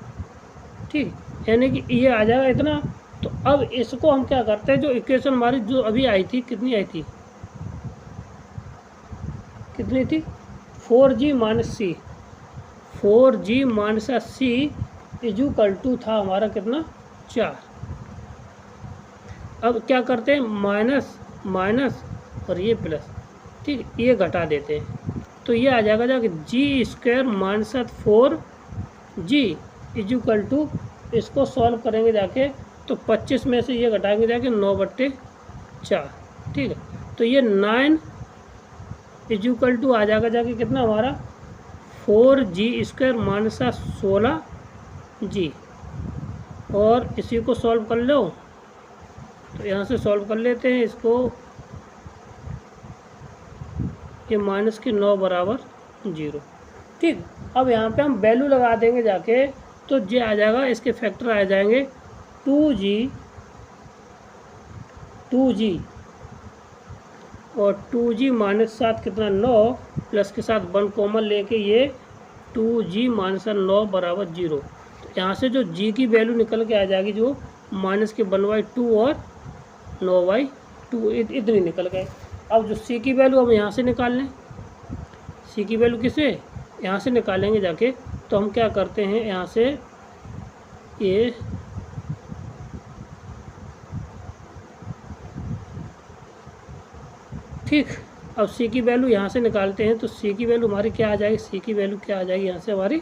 [SPEAKER 1] ठीक, यानी कि ये आ जाएगा इतना। तो अब इसको हम क्या करते हैं, जो इक्वेशन हमारी जो अभी आई थी, कितनी आई थी, कितनी थी, 4g minus c, 4g minus c is equal to था हमारा कितना, 4। अब क्या करते हैं, माइनस माइनस और ये प्लस। ठीक, ये घटा देते हैं, तो ये आ जाएगा जाके g square minus 4g is equal to, इसको सॉल्व करेंगे जाके तो 25 में से ये घटाएंगे जाके 9/4। ठीक है, तो ये 9 इज इक्वल टू आ जाएगा जाके कितना हमारा, 4g स्क्वायर माइनस 16g। और इसी को सॉल्व कर लो, तो यहाँ से सॉल्व कर लेते हैं इसको। ये माइनस के 9 बराबर 0। ठीक, अब यहाँ पे हम वैल्यू लगा देंगे जाके, तो ये आ जाएगा, इसके फैक्टर आ जाएंगे 2g और 2g माइनस 7 कितना, 9 प्लस के साथ 1 कॉमन लेके ये 2g माइनस 9 बराबर 0। तो यहाँ से जो g की वैल्यू निकल के आ जाएगी, जो माइनस के 1/2 और 9/2 इतनी निकल गए। अब जो c की वैल्यू हम यहाँ से निकाल लें, c की वैल्यू किसे, यहाँ से निकालेंगे जाके। तो हम क्या करते हैं, यहाँ से ये ठीक, अब c की वैल्यू यहाँ से निकालते हैं, तो c की वैल्यू हमारी क्या आ जाएगी, c की वैल्यू क्या आ जाएगी, यहाँ से हमारी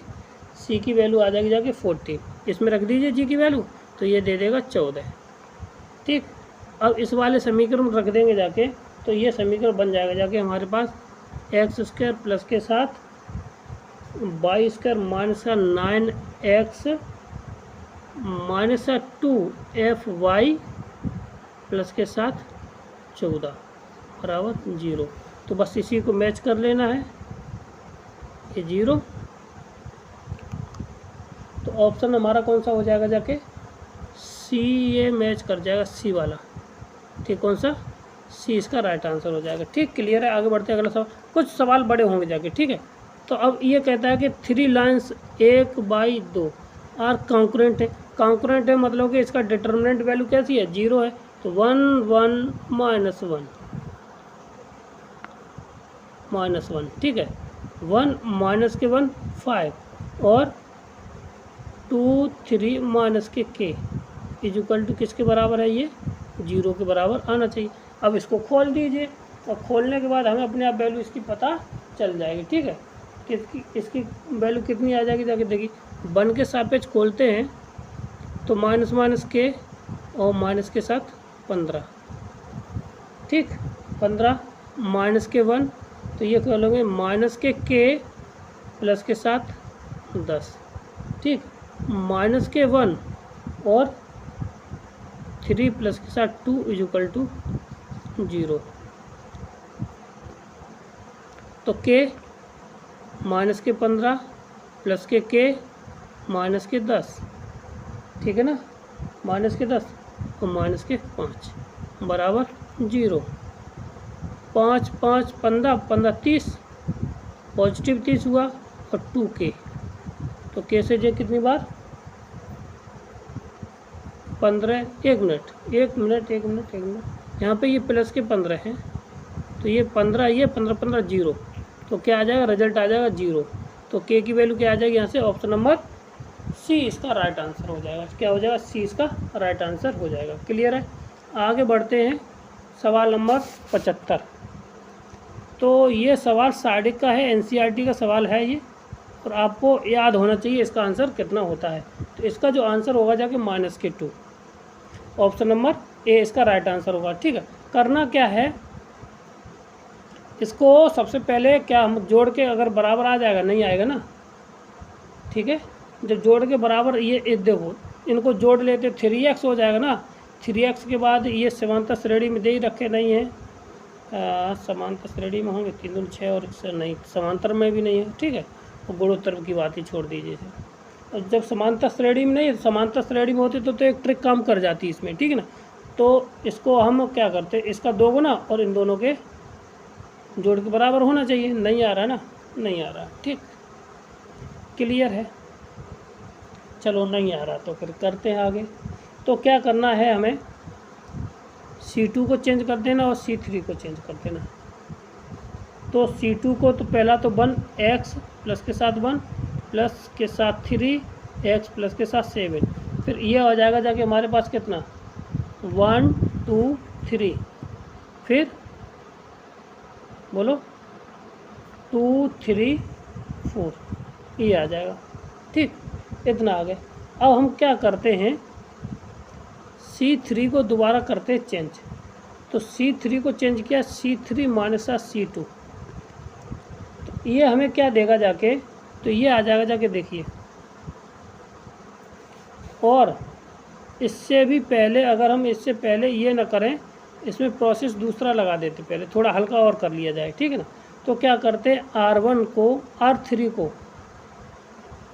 [SPEAKER 1] c की वैल्यू आ जाएगी जाके 14। इसमें रख दीजिए g की वैल्यू, तो ये दे देगा 14। ठीक, अब इस वाले समीकरण में रख देंगे जाके, तो ये समीकरण बन जाएगा जाके हमारे पास एक्स स्क्वायर प्लस के साथ Y square minus 9x minus 2fy plus के साथ 14 बराबर 0। तो बस इसी को मैच कर लेना है, ये 0। तो ऑप्शन हमारा कौन सा हो जाएगा जाके, सी, ये मैच कर जाएगा सी वाला। ठीक, कौन सा, सी इसका राइट आंसर हो जाएगा। ठीक, क्लियर है, आगे बढ़ते हैं अगला सवाल। कुछ सवाल बड़े होंगे जाके। ठीक है, तो अब ये कहता है कि 3 लाइन्स 1/2 आर कॉन्करेंट है। कॉन्करेंट है मतलब कि इसका डिटर्मिनेंट वैल्यू कैसी है, 0 है। तो 1 1 -1 ठीक है, 1 माइनस के 1 5 और 2 3 माइनस के k इज इक्वल टू किसके बराबर है, ये 0 के बराबर आना चाहिए। अब इसको खोल दीजिए और खोलने के बाद हमें अपने आप वैल्यू इसकी पता चल जाएगी। ठीक है, इसकी वैल्यू कितनी आ जाएगी जाके देखिए, 1 के सापेक्ष खोलते हैं तो माइनस माइनस के और माइनस के साथ 15। ठीक, 15 माइनस के 1, तो ये खोलेंगे माइनस के k प्लस के साथ 10। ठीक, माइनस के 1 और 3 प्लस के साथ 2 इज इक्वल टू 0। तो के माइनस के 15 प्लस के माइनस के 10, ठीक है ना, माइनस के 10 और माइनस के 5 बराबर 0। 5 5 15 15 30, पॉजिटिव 30 हुआ और 2k, तो k से जे कितनी बार 15, 1 मिनट यहाँ पे ये प्लस के 15 हैं, तो ये 15 ये 15 15 0, तो क्या आ जाएगा, रिजल्ट आ जाएगा 0। तो k की वैल्यू क्या आ जाएगी यहाँ से, ऑप्शन नंबर सी इसका राइट आंसर हो जाएगा। क्या हो जाएगा, सी इसका राइट आंसर हो जाएगा। क्लियर है। आगे बढ़ते हैं, सवाल नंबर 75। तो ये सवाल साडिक का है, एनसीईआरटी का सवाल है ये, और आपको याद होना चाहिए इसका आंसर कितना होता है। तो इसका जो आंसर होगा जाके -2, ऑप्शन नंबर ए इसका राइट आंसर होगा। ठीक है, करना क्या है, इसको सबसे पहले क्या हम जोड़ के, अगर बराबर आ जाएगा, नहीं आएगा ना, ठीक है, जब जोड़ के बराबर ये देखो इनको जोड़ लेते 3x हो जाएगा ना। 3x के बाद ये समांतर श्रेणी में दे ही रखे नहीं है, समांतर श्रेणी में होंगे 3 दूनी 6 और नहीं, समांतर में भी नहीं है। ठीक है, और गुणोत्तर की बात ही छोड़ दीजिए। और जब समांतर श्रेणी में नहीं, समांतर श्रेणी में होती तो एक ट्रिक काम कर जाती है इसमें, ठीक है ना। तो इसको हम क्या करते, इसका 2 गुना और इन दोनों के जोड़ के बराबर होना चाहिए। नहीं आ रहा ना, नहीं आ रहा, ठीक, क्लियर है। चलो नहीं आ रहा तो फिर करते हैं आगे। तो क्या करना है, हमें C2 को चेंज कर देना और C3 को चेंज कर देना। तो C2 को तो पहला तो 1x प्लस के साथ 1 प्लस के साथ 3 x प्लस के साथ 7, फिर ये हो जाएगा जाके हमारे पास कितना 1 2 3, फिर बोलो 2 3 4, ये आ जाएगा। ठीक, इतना आ गया। अब हम क्या करते हैं, C3 को दोबारा करते हैं चेंज। तो C3 को चेंज किया, C3 माइनस C2, तो ये हमें क्या देगा जाके, तो ये आ जाएगा जाके देखिए। और इससे भी पहले, अगर हम इससे पहले ये ना करें, इसमें प्रोसेस दूसरा लगा देते, पहले थोड़ा हल्का और कर लिया जाए, ठीक है ना। तो क्या करते हैं, R1 को R3 को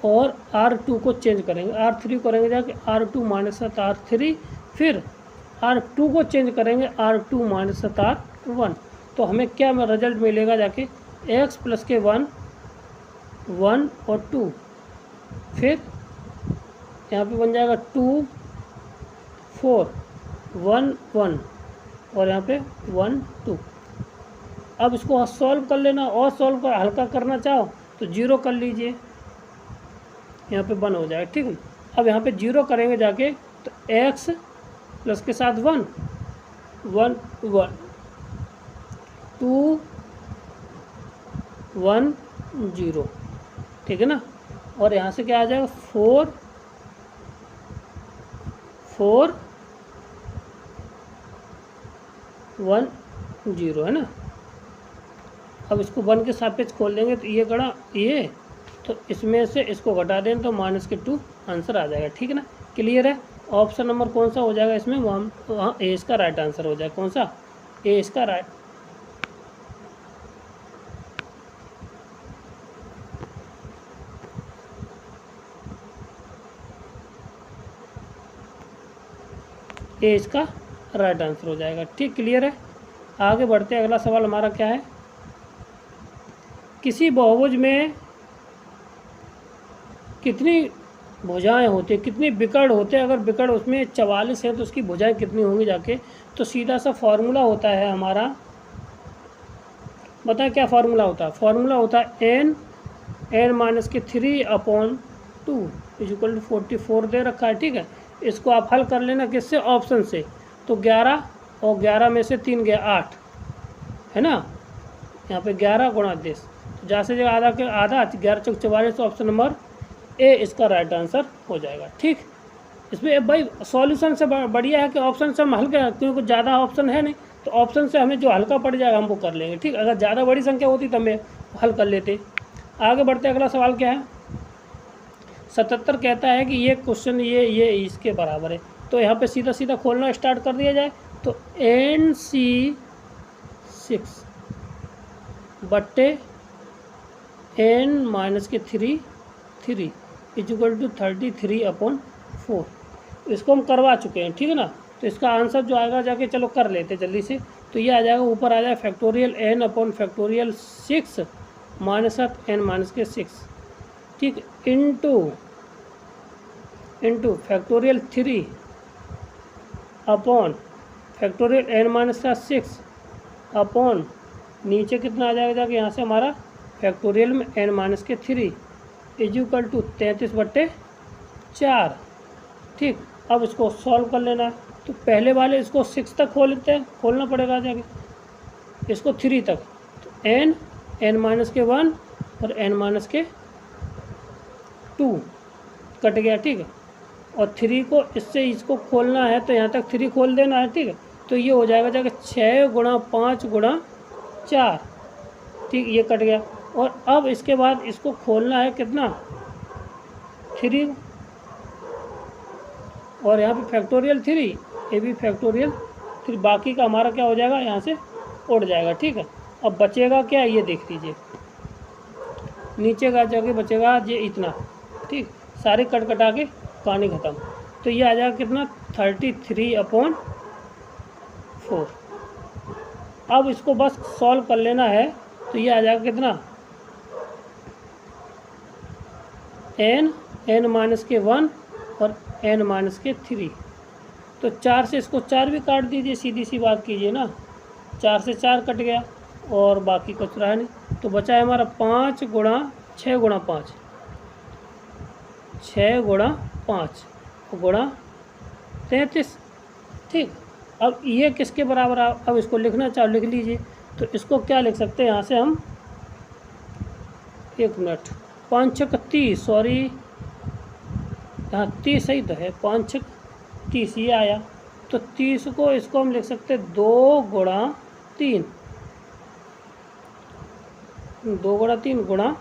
[SPEAKER 1] और R2 को चेंज करेंगे। R3 करेंगे जाके R2 माइनस R3, फिर R2 को चेंज करेंगे R2 माइनस R1। तो हमें क्या रिजल्ट मिलेगा जाके, x प्लस के 1 1 और 2, फिर यहाँ पे बन जाएगा 2 4 1 1 और यहाँ पे 1 2। अब इसको सॉल्व कर लेना, और सॉल्व कर हल्का करना चाहो तो 0 कर लीजिए, यहाँ पे 1 हो जाएगा। ठीक है, अब यहाँ पे 0 करेंगे जाके, तो x प्लस के साथ 1 1 1 2 1 0, ठीक है ना। और यहाँ से क्या आ जाएगा 4 4 1 0, है ना। अब इसको 1 के सापेक्ष खोल देंगे, तो ये गड़ा ये, तो इसमें से इसको घटा दें तो -2 आंसर आ जाएगा। ठीक है ना, क्लियर है। ऑप्शन नंबर कौन सा हो जाएगा इसमें, वहाँ ए इसका राइट आंसर हो जाएगा। कौन सा, ए इसका राइट। ए इसका राइट आंसर हो जाएगा। ठीक, क्लियर है। आगे बढ़ते हैं, अगला सवाल हमारा क्या है, किसी बहुभुज में कितनी भुजाएं होती है, कितनी विकर्ण होते हैं। अगर विकर्ण उसमें 44 है तो उसकी भुजाएं कितनी होंगी जाके, तो सीधा सा फॉर्मूला होता है हमारा, बताएं क्या फार्मूला होता है। फार्मूला होता है n-3/2 = 44 दे रखा है। ठीक है, इसको आप हल कर लेना किससे, ऑप्शन से। तो 11 और 11 में से 3 गया 8, है ना। यहाँ पे 11 गुणा 10, तो जहाँ से जगह आधा के आधा 11 चौक 44, ऑप्शन नंबर ए इसका राइट आंसर हो जाएगा। ठीक, इसमें भाई सॉल्यूशन से बढ़िया है कि ऑप्शन से हम हल कर, क्योंकि ज़्यादा ऑप्शन है नहीं, तो ऑप्शन से हमें जो हल्का पड़ जाएगा हम वो कर लेंगे। ठीक, अगर ज़्यादा बड़ी संख्या होती तो हमें हल कर लेते। आगे बढ़ते, अगला सवाल क्या है, 77 कहता है कि ये क्वेश्चन ये इसके बराबर है, तो यहाँ पे सीधा सीधा खोलना स्टार्ट कर दिया जाए। तो NC6 बट्टे n-3 इक्वल टू 33/4। इसको हम करवा चुके हैं, ठीक है ना। तो इसका आंसर जो आएगा जाके चलो कर लेते जल्दी से। तो ये आ जाएगा, ऊपर आ जाएगा फैक्टोरियल n/6 -n-6, ठीक, into factorial 3 upon factorial n-6 upon नीचे कितना आ जाएगा जाके यहाँ से हमारा फैक्टोरियल में n-3 इक्वल टू 33/4। ठीक, अब इसको सॉल्व कर लेना है। तो पहले वाले इसको 6 तक खोलना पड़ेगा जाके, इसको 3 तक। तो n-1 और n-2 कट गया, ठीक है। और 3 को इससे इसको खोलना है तो यहाँ तक 3 खोल देना है, ठीक है। तो ये हो जाएगा जाके 6 × 5 × 4, ठीक, ये कट गया। और अब इसके बाद इसको खोलना है कितना, 3, और यहाँ पे फैक्टोरियल 3, ये भी फैक्टोरियल 3, बाकी का हमारा क्या हो जाएगा, यहाँ से उड़ जाएगा, ठीक है। अब बचेगा क्या, ये देख लीजिए, नीचे का जाके बचेगा ये इतना, ठीक, सारे कट कटा के कहानी ख़त्म। तो ये आ जाएगा कितना, 33/4। अब इसको बस सॉल्व कर लेना है। तो ये आ जाएगा कितना, n-1 और n-3। तो 4 से इसको 4 भी काट दीजिए, सीधी सी बात कीजिए ना, 4 से 4 कट गया और बाकी कुछ रहा नहीं। तो बचा है हमारा 5 × 6 × 5, 6 × 5 × 33, ठीक। अब ये किसके बराबर, अब इसको लिखना चाहो लिख लीजिए। तो इसको क्या लिख सकते हैं यहाँ से हम, 1 मिनट, 5 × 30, सॉरी यहाँ 30 सही तो है, 5 × 30 ये आया। तो 30 को इसको हम लिख सकते हैं 2 × 3, 2 × 3 ×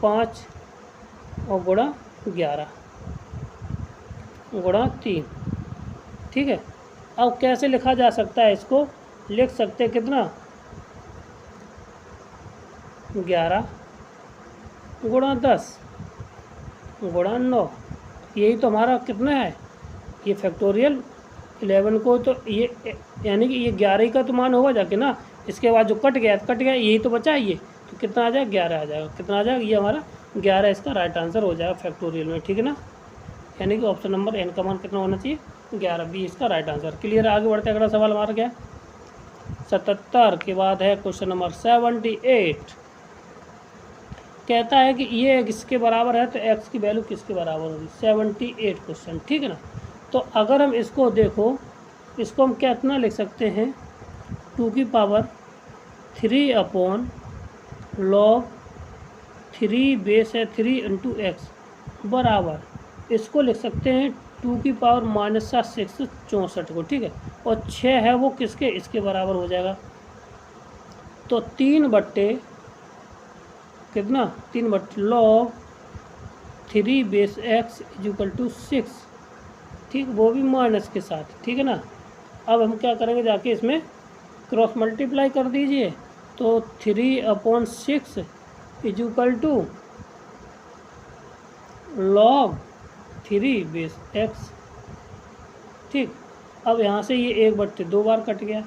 [SPEAKER 1] 5 और × 11 × 3, ठीक है। अब कैसे लिखा जा सकता है, इसको लिख सकते हैं कितना, 11 × 10 × 9, यही तो हमारा कितना है, ये फैक्टोरियल 11 को, तो ये यानी कि ये 11 ही का तो मान होगा जाके ना। इसके बाद जो कट गया, यही तो बचा है ये, तो कितना आ जाएगा, 11 आ जाएगा। कितना आ जाएगा, ये हमारा 11 इसका राइट आंसर हो जाएगा फैक्टोरियल में, ठीक है ना। यानी कि ऑप्शन नंबर n का मान कितना होना चाहिए, 11, बी इसका राइट आंसर। क्लियर है, आगे बढ़ते अगला सवाल हमारा क्या है, 77 के बाद है क्वेश्चन नंबर 78। कहता है कि ये किसके बराबर है, तो x की वैल्यू किसके बराबर होगी, 78 क्वेश्चन, ठीक है ना। तो अगर हम इसको देखो, इसको हम कितना लिख सकते हैं, 2 की पावर 3 log 3 बेस है 3 × x बराबर, इसको लिख सकते हैं 2 की पावर -6 64 को, ठीक है। और 6 है वो किसके, इसके बराबर हो जाएगा। तो 3 बट्टे कितना, 3 बट्टे log 3 base x equal to 6, ठीक, वो भी माइनस के साथ, ठीक है ना। अब हम क्या करेंगे, जाके इसमें क्रॉस मल्टीप्लाई कर दीजिए। तो 3/6 equal to log 3 base x, ठीक। अब यहाँ से ये 1/2 बार कट गया,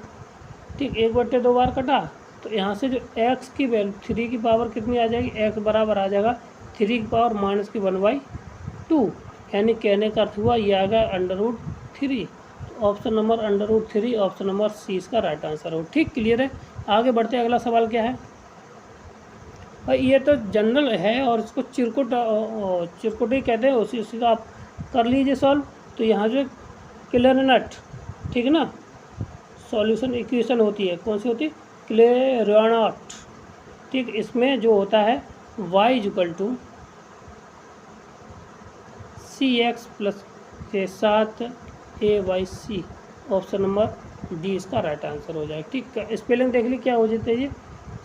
[SPEAKER 1] ठीक, 1/2 बार कटा। तो यहाँ से जो x की वैल्यू 3 की पावर कितनी आ जाएगी, x बराबर आ जाएगा 3 की पावर -1/2, यानी कहने का अर्थ हुआ ये आ गया √3। तो option number √3, option number C इसका राइट आंसर हो, ठीक। क्लियर है, आगे बढ़ते अगला सवाल क्या है भाई, ये तो जनरल है और इसको चिरकुट ही कहते हैं, उसी का आप कर लीजिए सॉल्व। तो यहाँ जो क्लेरनेट, ठीक है ना, सॉल्यूशन इक्वेशन होती है, कौन सी होती है, क्लेरनेट, ठीक। इसमें जो होता है y = cx प्लस के साथ AYC, ऑप्शन नंबर डी इसका राइट आंसर हो जाएगा, ठीक। स्पेलिंग देख ली क्या हो जाता है, ये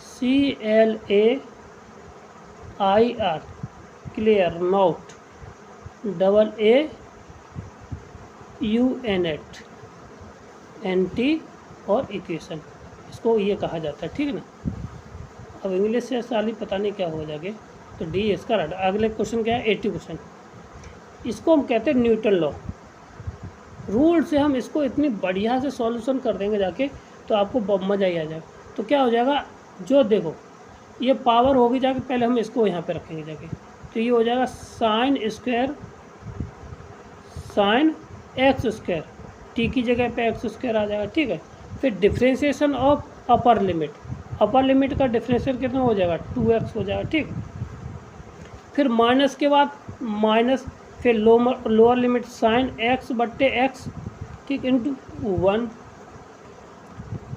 [SPEAKER 1] CLAIR clear note AAUNT anti और इक्वेशन, इसको ये कहा जाता है, ठीक है ना। अब इंग्लिश से साली पता नहीं क्या हो जाएगा, तो डी इसका राइट। अगले क्वेश्चन क्या है 80 क्वेश्चन, इसको हम कहते हैं न्यूटन लॉ। रूल से हम इसको इतनी बढ़िया से सॉल्यूशन कर देंगे जाके, तो आपको मज़ा ही आ जाएगा। तो क्या हो जाएगा, जो देखो ये पावर होगी जाके, पहले हम इसको यहाँ पे रखेंगे जाके, तो ये हो जाएगा sine square sine x square, T की जगह पे एक्स स्क्वायर आ जाएगा, ठीक है। फिर differentiation of upper limit, upper limit का डिफ्रेंशिएशन कितना हो जाएगा 2x हो जाएगा, ठीक। फिर माइनस के बाद माइनस, फिर लोअर लिमिट साइन एक्स बट्टे एक्स, ठीक, इंटू 1,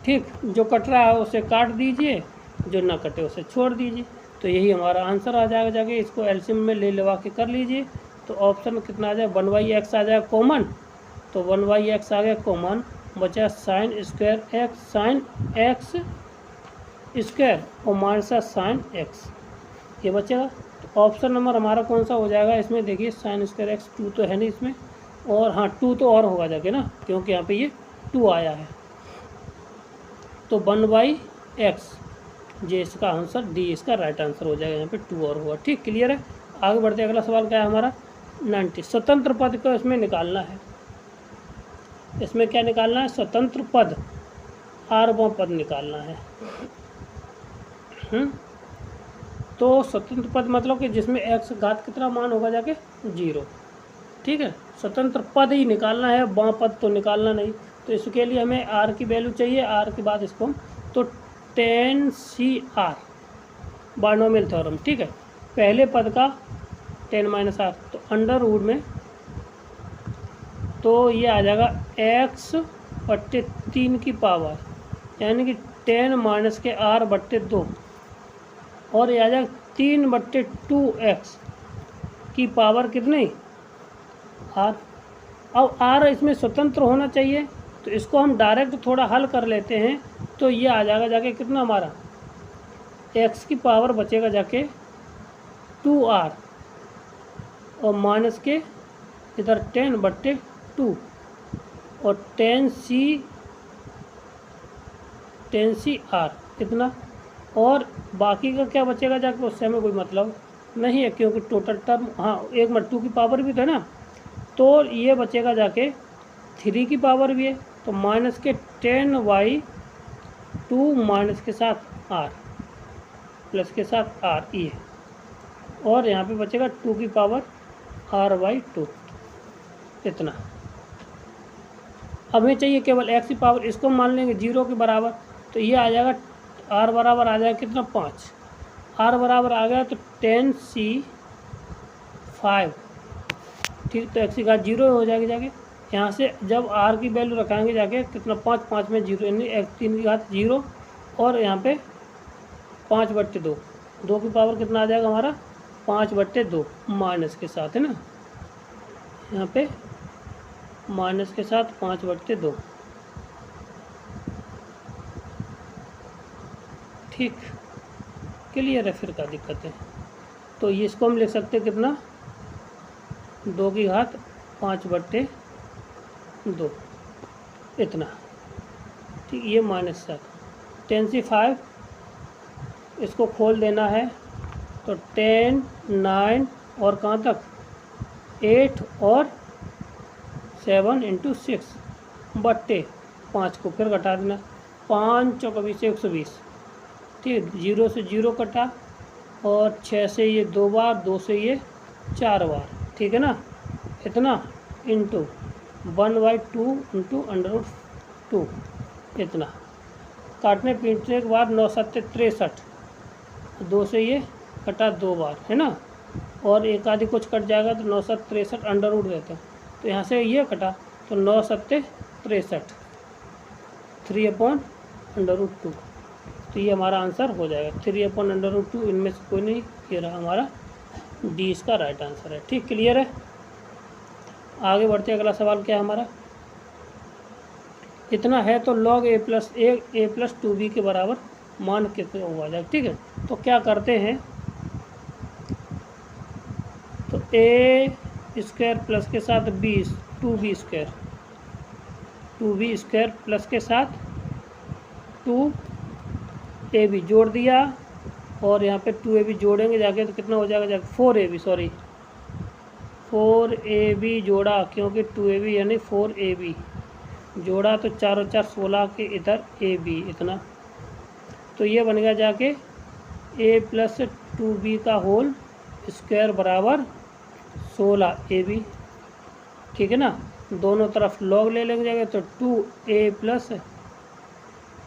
[SPEAKER 1] ठीक। जो कट रहा है उसे काट दीजिए, जो ना कटे उसे छोड़ दीजिए। तो यही हमारा आंसर आ जाएगा जाके, इसको एलसीएम में ले लेवा के कर लीजिए। तो ऑप्शन में कितना आ जाए 1/x आ जाएगा कॉमन, तो 1/x आ गया कॉमन, बचा sine square x sine x square और माइनस साइन एक्स, ये बचेगा। तो ऑप्शन नंबर हमारा कौन सा हो जाएगा इसमें, देखिए साइन स्क्वायर एक्स 2 तो है नहीं इसमें, और हाँ 2 तो और होगा जाके ना, क्योंकि यहाँ पे ये 2 आया है। तो 1/x ये इसका आंसर, डी इसका राइट आंसर हो जाएगा, यहाँ पे 2 और होगा, ठीक। क्लियर है। आगे बढ़ते अगला सवाल क्या है हमारा 90, स्वतंत्र पद को इसमें निकालना है। इसमें क्या निकालना है, स्वतंत्र पद, आरवां पद निकालना है। तो स्वतंत्र पद मतलब कि जिसमें x घात कितना मान होगा जाके 0, ठीक है। स्वतंत्र पद ही निकालना है, बां पद तो निकालना नहीं। तो इसके लिए हमें r की वैल्यू चाहिए, r के बाद इसको तो tan CR बाइनोमियल थ्योरम, ठीक है। पहले पद का tan - r, तो अंडर रूट में तो ये आ जाएगा x/3 की पावर, यानी कि tan -r/2, और ये आ जाएगा 3/2x की पावर कितनी r। अब r इसमें स्वतंत्र होना चाहिए, तो इसको हम डायरेक्ट थोड़ा हल कर लेते हैं। तो ये आ जाएगा जाके कितना हमारा x की पावर बचेगा जाके 2r, और माइनस के इधर 10/2 और tan CR इतना, और बाकी का क्या बचेगा जाके, उससे हमें कोई मतलब नहीं है, क्योंकि टोटल टर्म हाँ 1/2 की पावर भी था ना, तो ये बचेगा जाके 3 की पावर भी है, तो माइनस के 10/2 माइनस के साथ r प्लस के साथ r ये, और यहाँ पे बचेगा 2 की पावर r/2 इतना। हमें चाहिए केवल x की पावर, इसको मान लेंगे 0 के बराबर, तो ये आ जाएगा r बराबर आ जाएगा कितना 5, r बराबर आ गया तो 10c5, ठीक। तो x की घात 0 हो जाएगी जाके, यहाँ से जब r की वैल्यू रखाएंगे जाके कितना 5 में 0, यानी x 3 की घात 0, और यहाँ पे 5/2, 2 की पावर कितना आ जाएगा हमारा 5/2 माइनस के साथ, है ना, यहाँ पे माइनस के साथ 5/2, ठीक। क्लियर है, फिर क्या दिक्कत है। तो ये इसको हम लिख सकते हैं कितना 2 की घात 5/2 इतना, ठीक। ये -7 10c5 इसको खोल देना है, तो 10 9 और कहाँ तक 8 और 7 × 6/5 को फिर घटा देना, 5 × 24 120, ठीक। 0 से 0 कटा, और 6 से ये 2 बार, 2 से ये 4 बार, ठीक है ना, इतना इंटू 1/2 इंटू √2 इतना। काटने पीटने के बाद 9 7 63, 2 से ये कटा 2 बार, है ना, और एक आधी कुछ कट जाएगा तो 9 7 63 अंडर रूट रहता है, तो यहाँ से ये कटा, तो 9 7 63 3/√2, तो ये हमारा आंसर हो जाएगा 3/√2, इनमें से कोई नहीं, ये रहा हमारा डी इसका राइट आंसर है, ठीक। क्लियर है। आगे बढ़ते अगला सवाल क्या है हमारा, इतना है तो log a + 2b के बराबर मान कितने हो जाएगा, ठीक है। तो क्या करते हैं, ए स्क्वायर प्लस के साथ B 2b square 2b square plus के साथ 2ab जोड़ दिया और यहाँ पे 2ab जोड़ेंगे जाके तो कितना हो जाएगा जाके 4ab सॉरी 4ab जोड़ा क्योंकि 2ab यानी 4ab जोड़ा तो 4 और 4 16 के इधर ab इतना तो ये बन गया जाके a प्लस 2b का होल स्क्वायर बराबर 16ab। ठीक है ना, दोनों तरफ लॉग ले लेंगे जाएगा तो 2a प्लस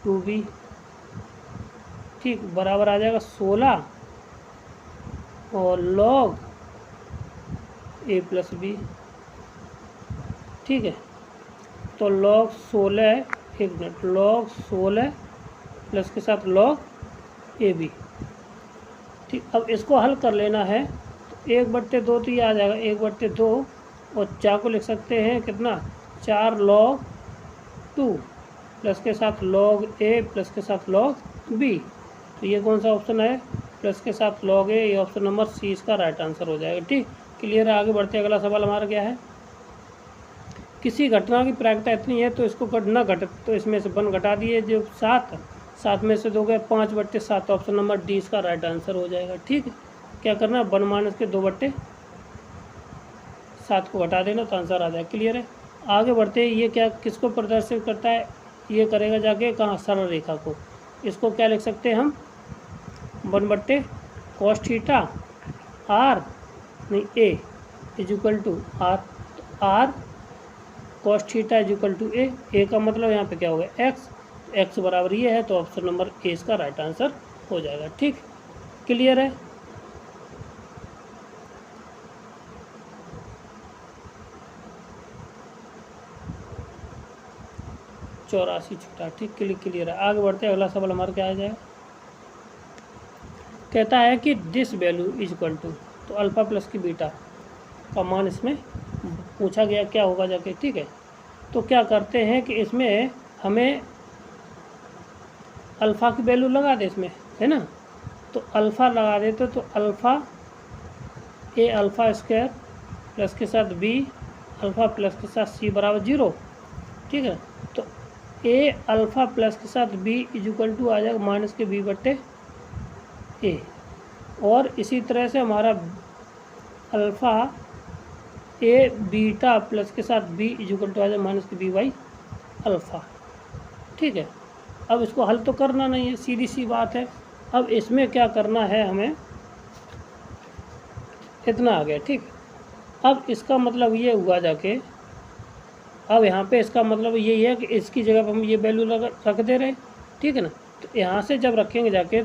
[SPEAKER 1] 2b ठीक बराबर आ जाएगा 16 और लॉग a प्लस b। ठीक है, तो लॉग 16 एक मिनट लॉग 16 प्लस के साथ लॉग ab। ठीक, अब इसको हल कर लेना है तो 1/2 तो ये आ जाएगा 1/2 और 4 को लिख सकते हैं कितना 4 log 2 प्लस के साथ log a प्लस के साथ log b। तो ये कौन सा ऑप्शन है प्लस के साथ log a, ये ऑप्शन नंबर सी इसका राइट आंसर हो जाएगा। ठीक, क्लियर है। आगे बढ़ते अगला सवाल हमारा क्या है, किसी घटना की प्रायिकता इतनी है तो इसको न घटे तो इसमें से 1 घटा दिए जो 7 में से 2 गए 5/7 ऑप्शन नंबर डी इसका राइट आंसर हो जाएगा। ठीक है, क्या करना है 1 माइनस के 2/7 को घटा देना तो आंसर आ जाएगा। क्लियर है। आगे बढ़ते ये क्या किसको प्रदर्शित करता है, ये करेगा जाके कहाँ सरल रेखा को। इसको क्या लिख सकते हैं हम 1/cos थीटा आर नहीं a equal to r, r cos theta equal to a का मतलब यहाँ पे क्या होगा एक्स बराबर ये है तो ऑप्शन नंबर ए इसका राइट आंसर हो जाएगा। ठीक, क्लियर है। चौरासी छुटा। ठीक, क्लियर है। आगे बढ़ते हैं अगला सवाल हमारा क्या आ जाएगा, कहता है कि दिस वैल्यू इक्वल टू तो अल्फा प्लस की बीटा का मान इसमें पूछा गया क्या होगा जाके। ठीक है, तो क्या करते हैं कि इसमें हमें अल्फ़ा की वैल्यू लगा दे इसमें है ना, तो अल्फ़ा लगा देते तो अल्फ़ा ए अल्फ़ा स्क्वायर प्लस के साथ बी अल्फ़ा प्लस के साथ सी बराबर 0। ठीक है, तो ए अल्फ़ा प्लस के साथ बी इक्वल टू आ जाएगा माइनस के b/a और इसी तरह से हमारा अल्फ़ा ए बीटा प्लस के साथ बी इक्वल टू आ जाएगा माइनस के b/अल्फ़ा। ठीक है, अब इसको हल तो करना नहीं है, सीधी सी बात है। अब इसमें क्या करना है हमें, इतना आ गया। ठीक, अब इसका मतलब ये हुआ जाके अब यहाँ पे इसका मतलब यही है कि इसकी जगह पर हम ये वैल्यू रख दे रहे। ठीक है ना, तो यहाँ से जब रखेंगे जाके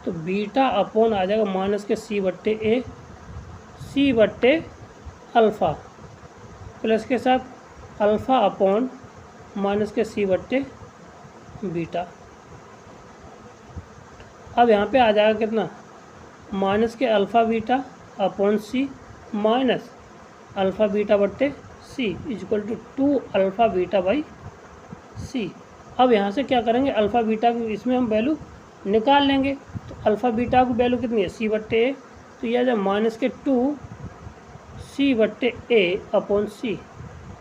[SPEAKER 1] तो बीटा अपॉन आ जाएगा माइनस के c/a c/अल्फ़ा प्लस के साथ अल्फ़ा अपॉन माइनस के c/बीटा। अब यहाँ पे आ जाएगा कितना माइनस के alpha beta upon c minus alpha बीटा/c इक्वल टू 2 अल्फ़ा बीटा/c। अब यहाँ से क्या करेंगे अल्फ़ा बीटा की इसमें हम वैल्यू निकाल लेंगे तो अल्फ़ा बीटा की वैल्यू कितनी है c/a, तो यह जब माइनस के 2 c/a अपॉन c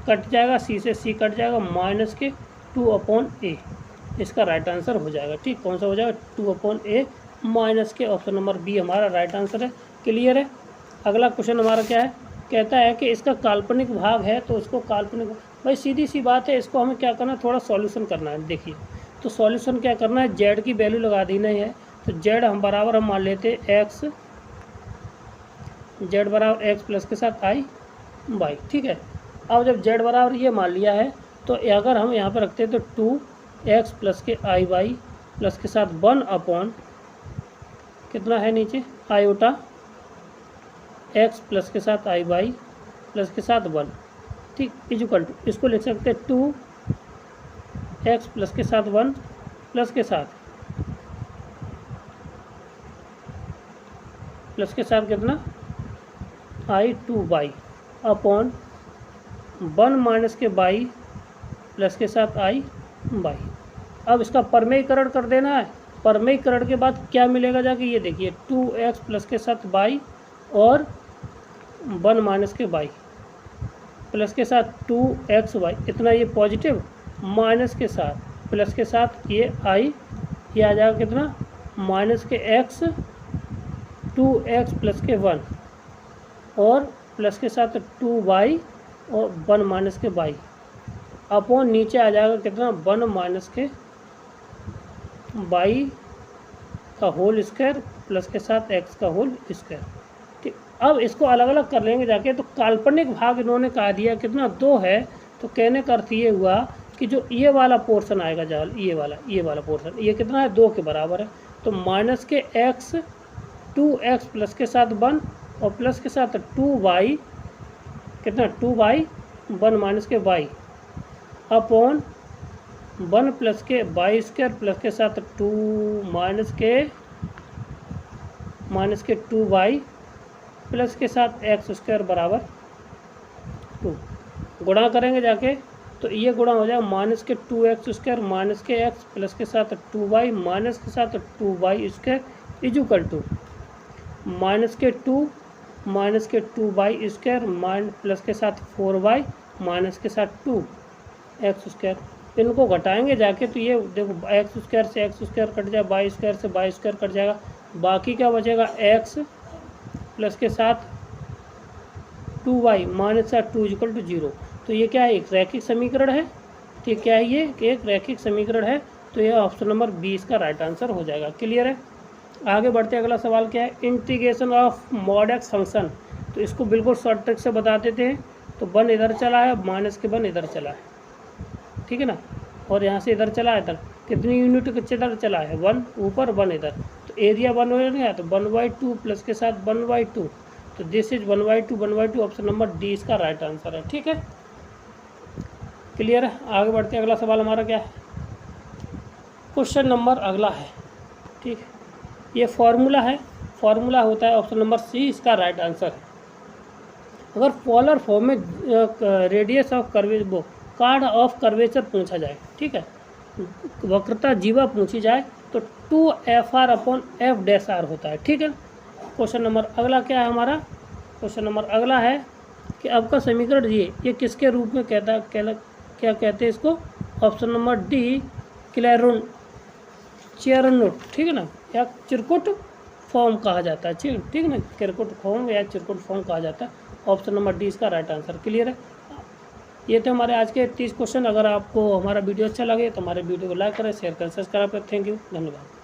[SPEAKER 1] कट जाएगा, c से c कट जाएगा माइनस के 2/a इसका राइट आंसर हो जाएगा। ठीक, कौन सा हो जाएगा 2/a माइनस के ऑप्शन नंबर बी हमारा राइट आंसर है। क्लियर है। अगला क्वेश्चन हमारा क्या है, कहता है कि इसका काल्पनिक भाग है तो उसको काल्पनिक भाई सीधी सी बात है, इसको हमें क्या करना है थोड़ा सॉल्यूशन करना है। देखिए तो सॉल्यूशन क्या करना है, जेड की वैल्यू लगा देना है। तो जेड हम बराबर हम मान लेते एक्स, जेड बराबर एक्स प्लस के साथ आई वाई। ठीक है, अब जब जेड बराबर ये मान लिया है तो अगर हम यहाँ पर रखते हैं तो 2x प्लस के आई वाई प्लस के साथ 1 अपॉन कितना है नीचे आयोटा x प्लस के साथ आई वाई प्लस के साथ 1। ठीक, इक्वल टू इसको लिख सकते हैं 2x प्लस के साथ 1 प्लस के साथ कितना आई 2y अपॉन 1 माइनस के y प्लस के साथ आई y। अब इसका परमेयीकरण कर देना है। परमेयीकरण के बाद क्या मिलेगा जाके ये देखिए 2x प्लस के साथ y और 1 माइनस के वाई प्लस के साथ 2xy, इतना ये पॉजिटिव माइनस के साथ प्लस के साथ ये आई, ये आ जाएगा कितना माइनस के x 2x प्लस के 1 और प्लस के साथ 2y और 1 माइनस के y अपॉन नीचे आ जाएगा कितना 1 माइनस के y का होल स्क्वायर प्लस के साथ x का होल स्क्वायर। ठीक, अब इसको अलग अलग कर लेंगे जाके। तो काल्पनिक भाग इन्होंने कहा दिया कितना 2 है, तो कहने का अर्थ ये हुआ कि जो ये वाला पोर्शन आएगा जाल ये वाला पोर्शन ये कितना है 2 के बराबर है। तो माइनस के x 2x प्लस के साथ 1 और प्लस के साथ 2y कितना 2y 1 माइनस के y अपॉन 1 प्लस के वाई स्क्वायर प्लस के साथ 2 माइनस के 2y प्लस के साथ x स्क्वायर बराबर 2। गुणा करेंगे जाके तो ये गुणा हो जाएगा माइनस के 2x स्क्वायर माइनस के x प्लस के साथ 2y माइनस के साथ 2y square equal to minus के 2 माइनस के 2y स्क्वायर माइनस प्लस के साथ 4y माइनस के साथ 2x स्क्वायर। इनको घटाएंगे जाके तो ये देखो x स्क्वायर से x स्क्वायर कट जाए, y स्क्वायर से y स्क्वायर कट जाएगा, बाकी क्या बचेगा x प्लस के साथ 2y माइनस का 2 इक्वल टू 0। तो ये क्या है एक रैखिक समीकरण है। ठीक, क्या है ये एक रैखिक समीकरण है। तो ये ऑप्शन नंबर 20 का राइट आंसर हो जाएगा। क्लियर है। आगे बढ़ते हैं, अगला सवाल क्या है, integration of mod x function. तो इसको बिल्कुल शॉर्ट ट्रिक से बता देते हैं। तो 1 इधर चला है, माइनस के 1 इधर चला है, ठीक है ना, और यहाँ से इधर चला है, इधर कितनी यूनिट इधर चला है 1 ऊपर 1 इधर, तो एरिया 1 हो गया। तो 1/2 प्लस के साथ 1/2, तो this is 1/2 option number D इसका राइट आंसर है। ठीक है, क्लियर है। आगे बढ़ते हैं, अगला सवाल हमारा क्या है, क्वेश्चन नंबर अगला है। ठीक, ये फॉर्मूला है, फॉर्मूला होता है ऑप्शन नंबर सी इसका राइट आंसर है। अगर पोलर फॉर्म में radius of curvature card of curvature पूछा जाए, ठीक है, वक्रता जीवा पूछी जाए तो 2FR अपॉन F' होता है। ठीक है। क्वेश्चन नंबर अगला क्या है हमारा, क्वेश्चन नंबर अगला है कि आपका समीकरण ये किसके रूप में कहता है, क्या कहते हैं इसको, ऑप्शन नंबर डी चेरनोट, ठीक है ना, या चिरकुट फॉर्म कहा जाता है। ठीक है ना, चिरकुट फॉर्म या चिरकुट फॉर्म कहा जाता है। ऑप्शन नंबर डी इसका राइट आंसर। क्लियर है। ये थे हमारे आज के 30 क्वेश्चन। अगर आपको हमारा वीडियो अच्छा लगे तो हमारे वीडियो को लाइक करें, शेयर करें, सब्सक्राइब करें। थैंक यू, धन्यवाद।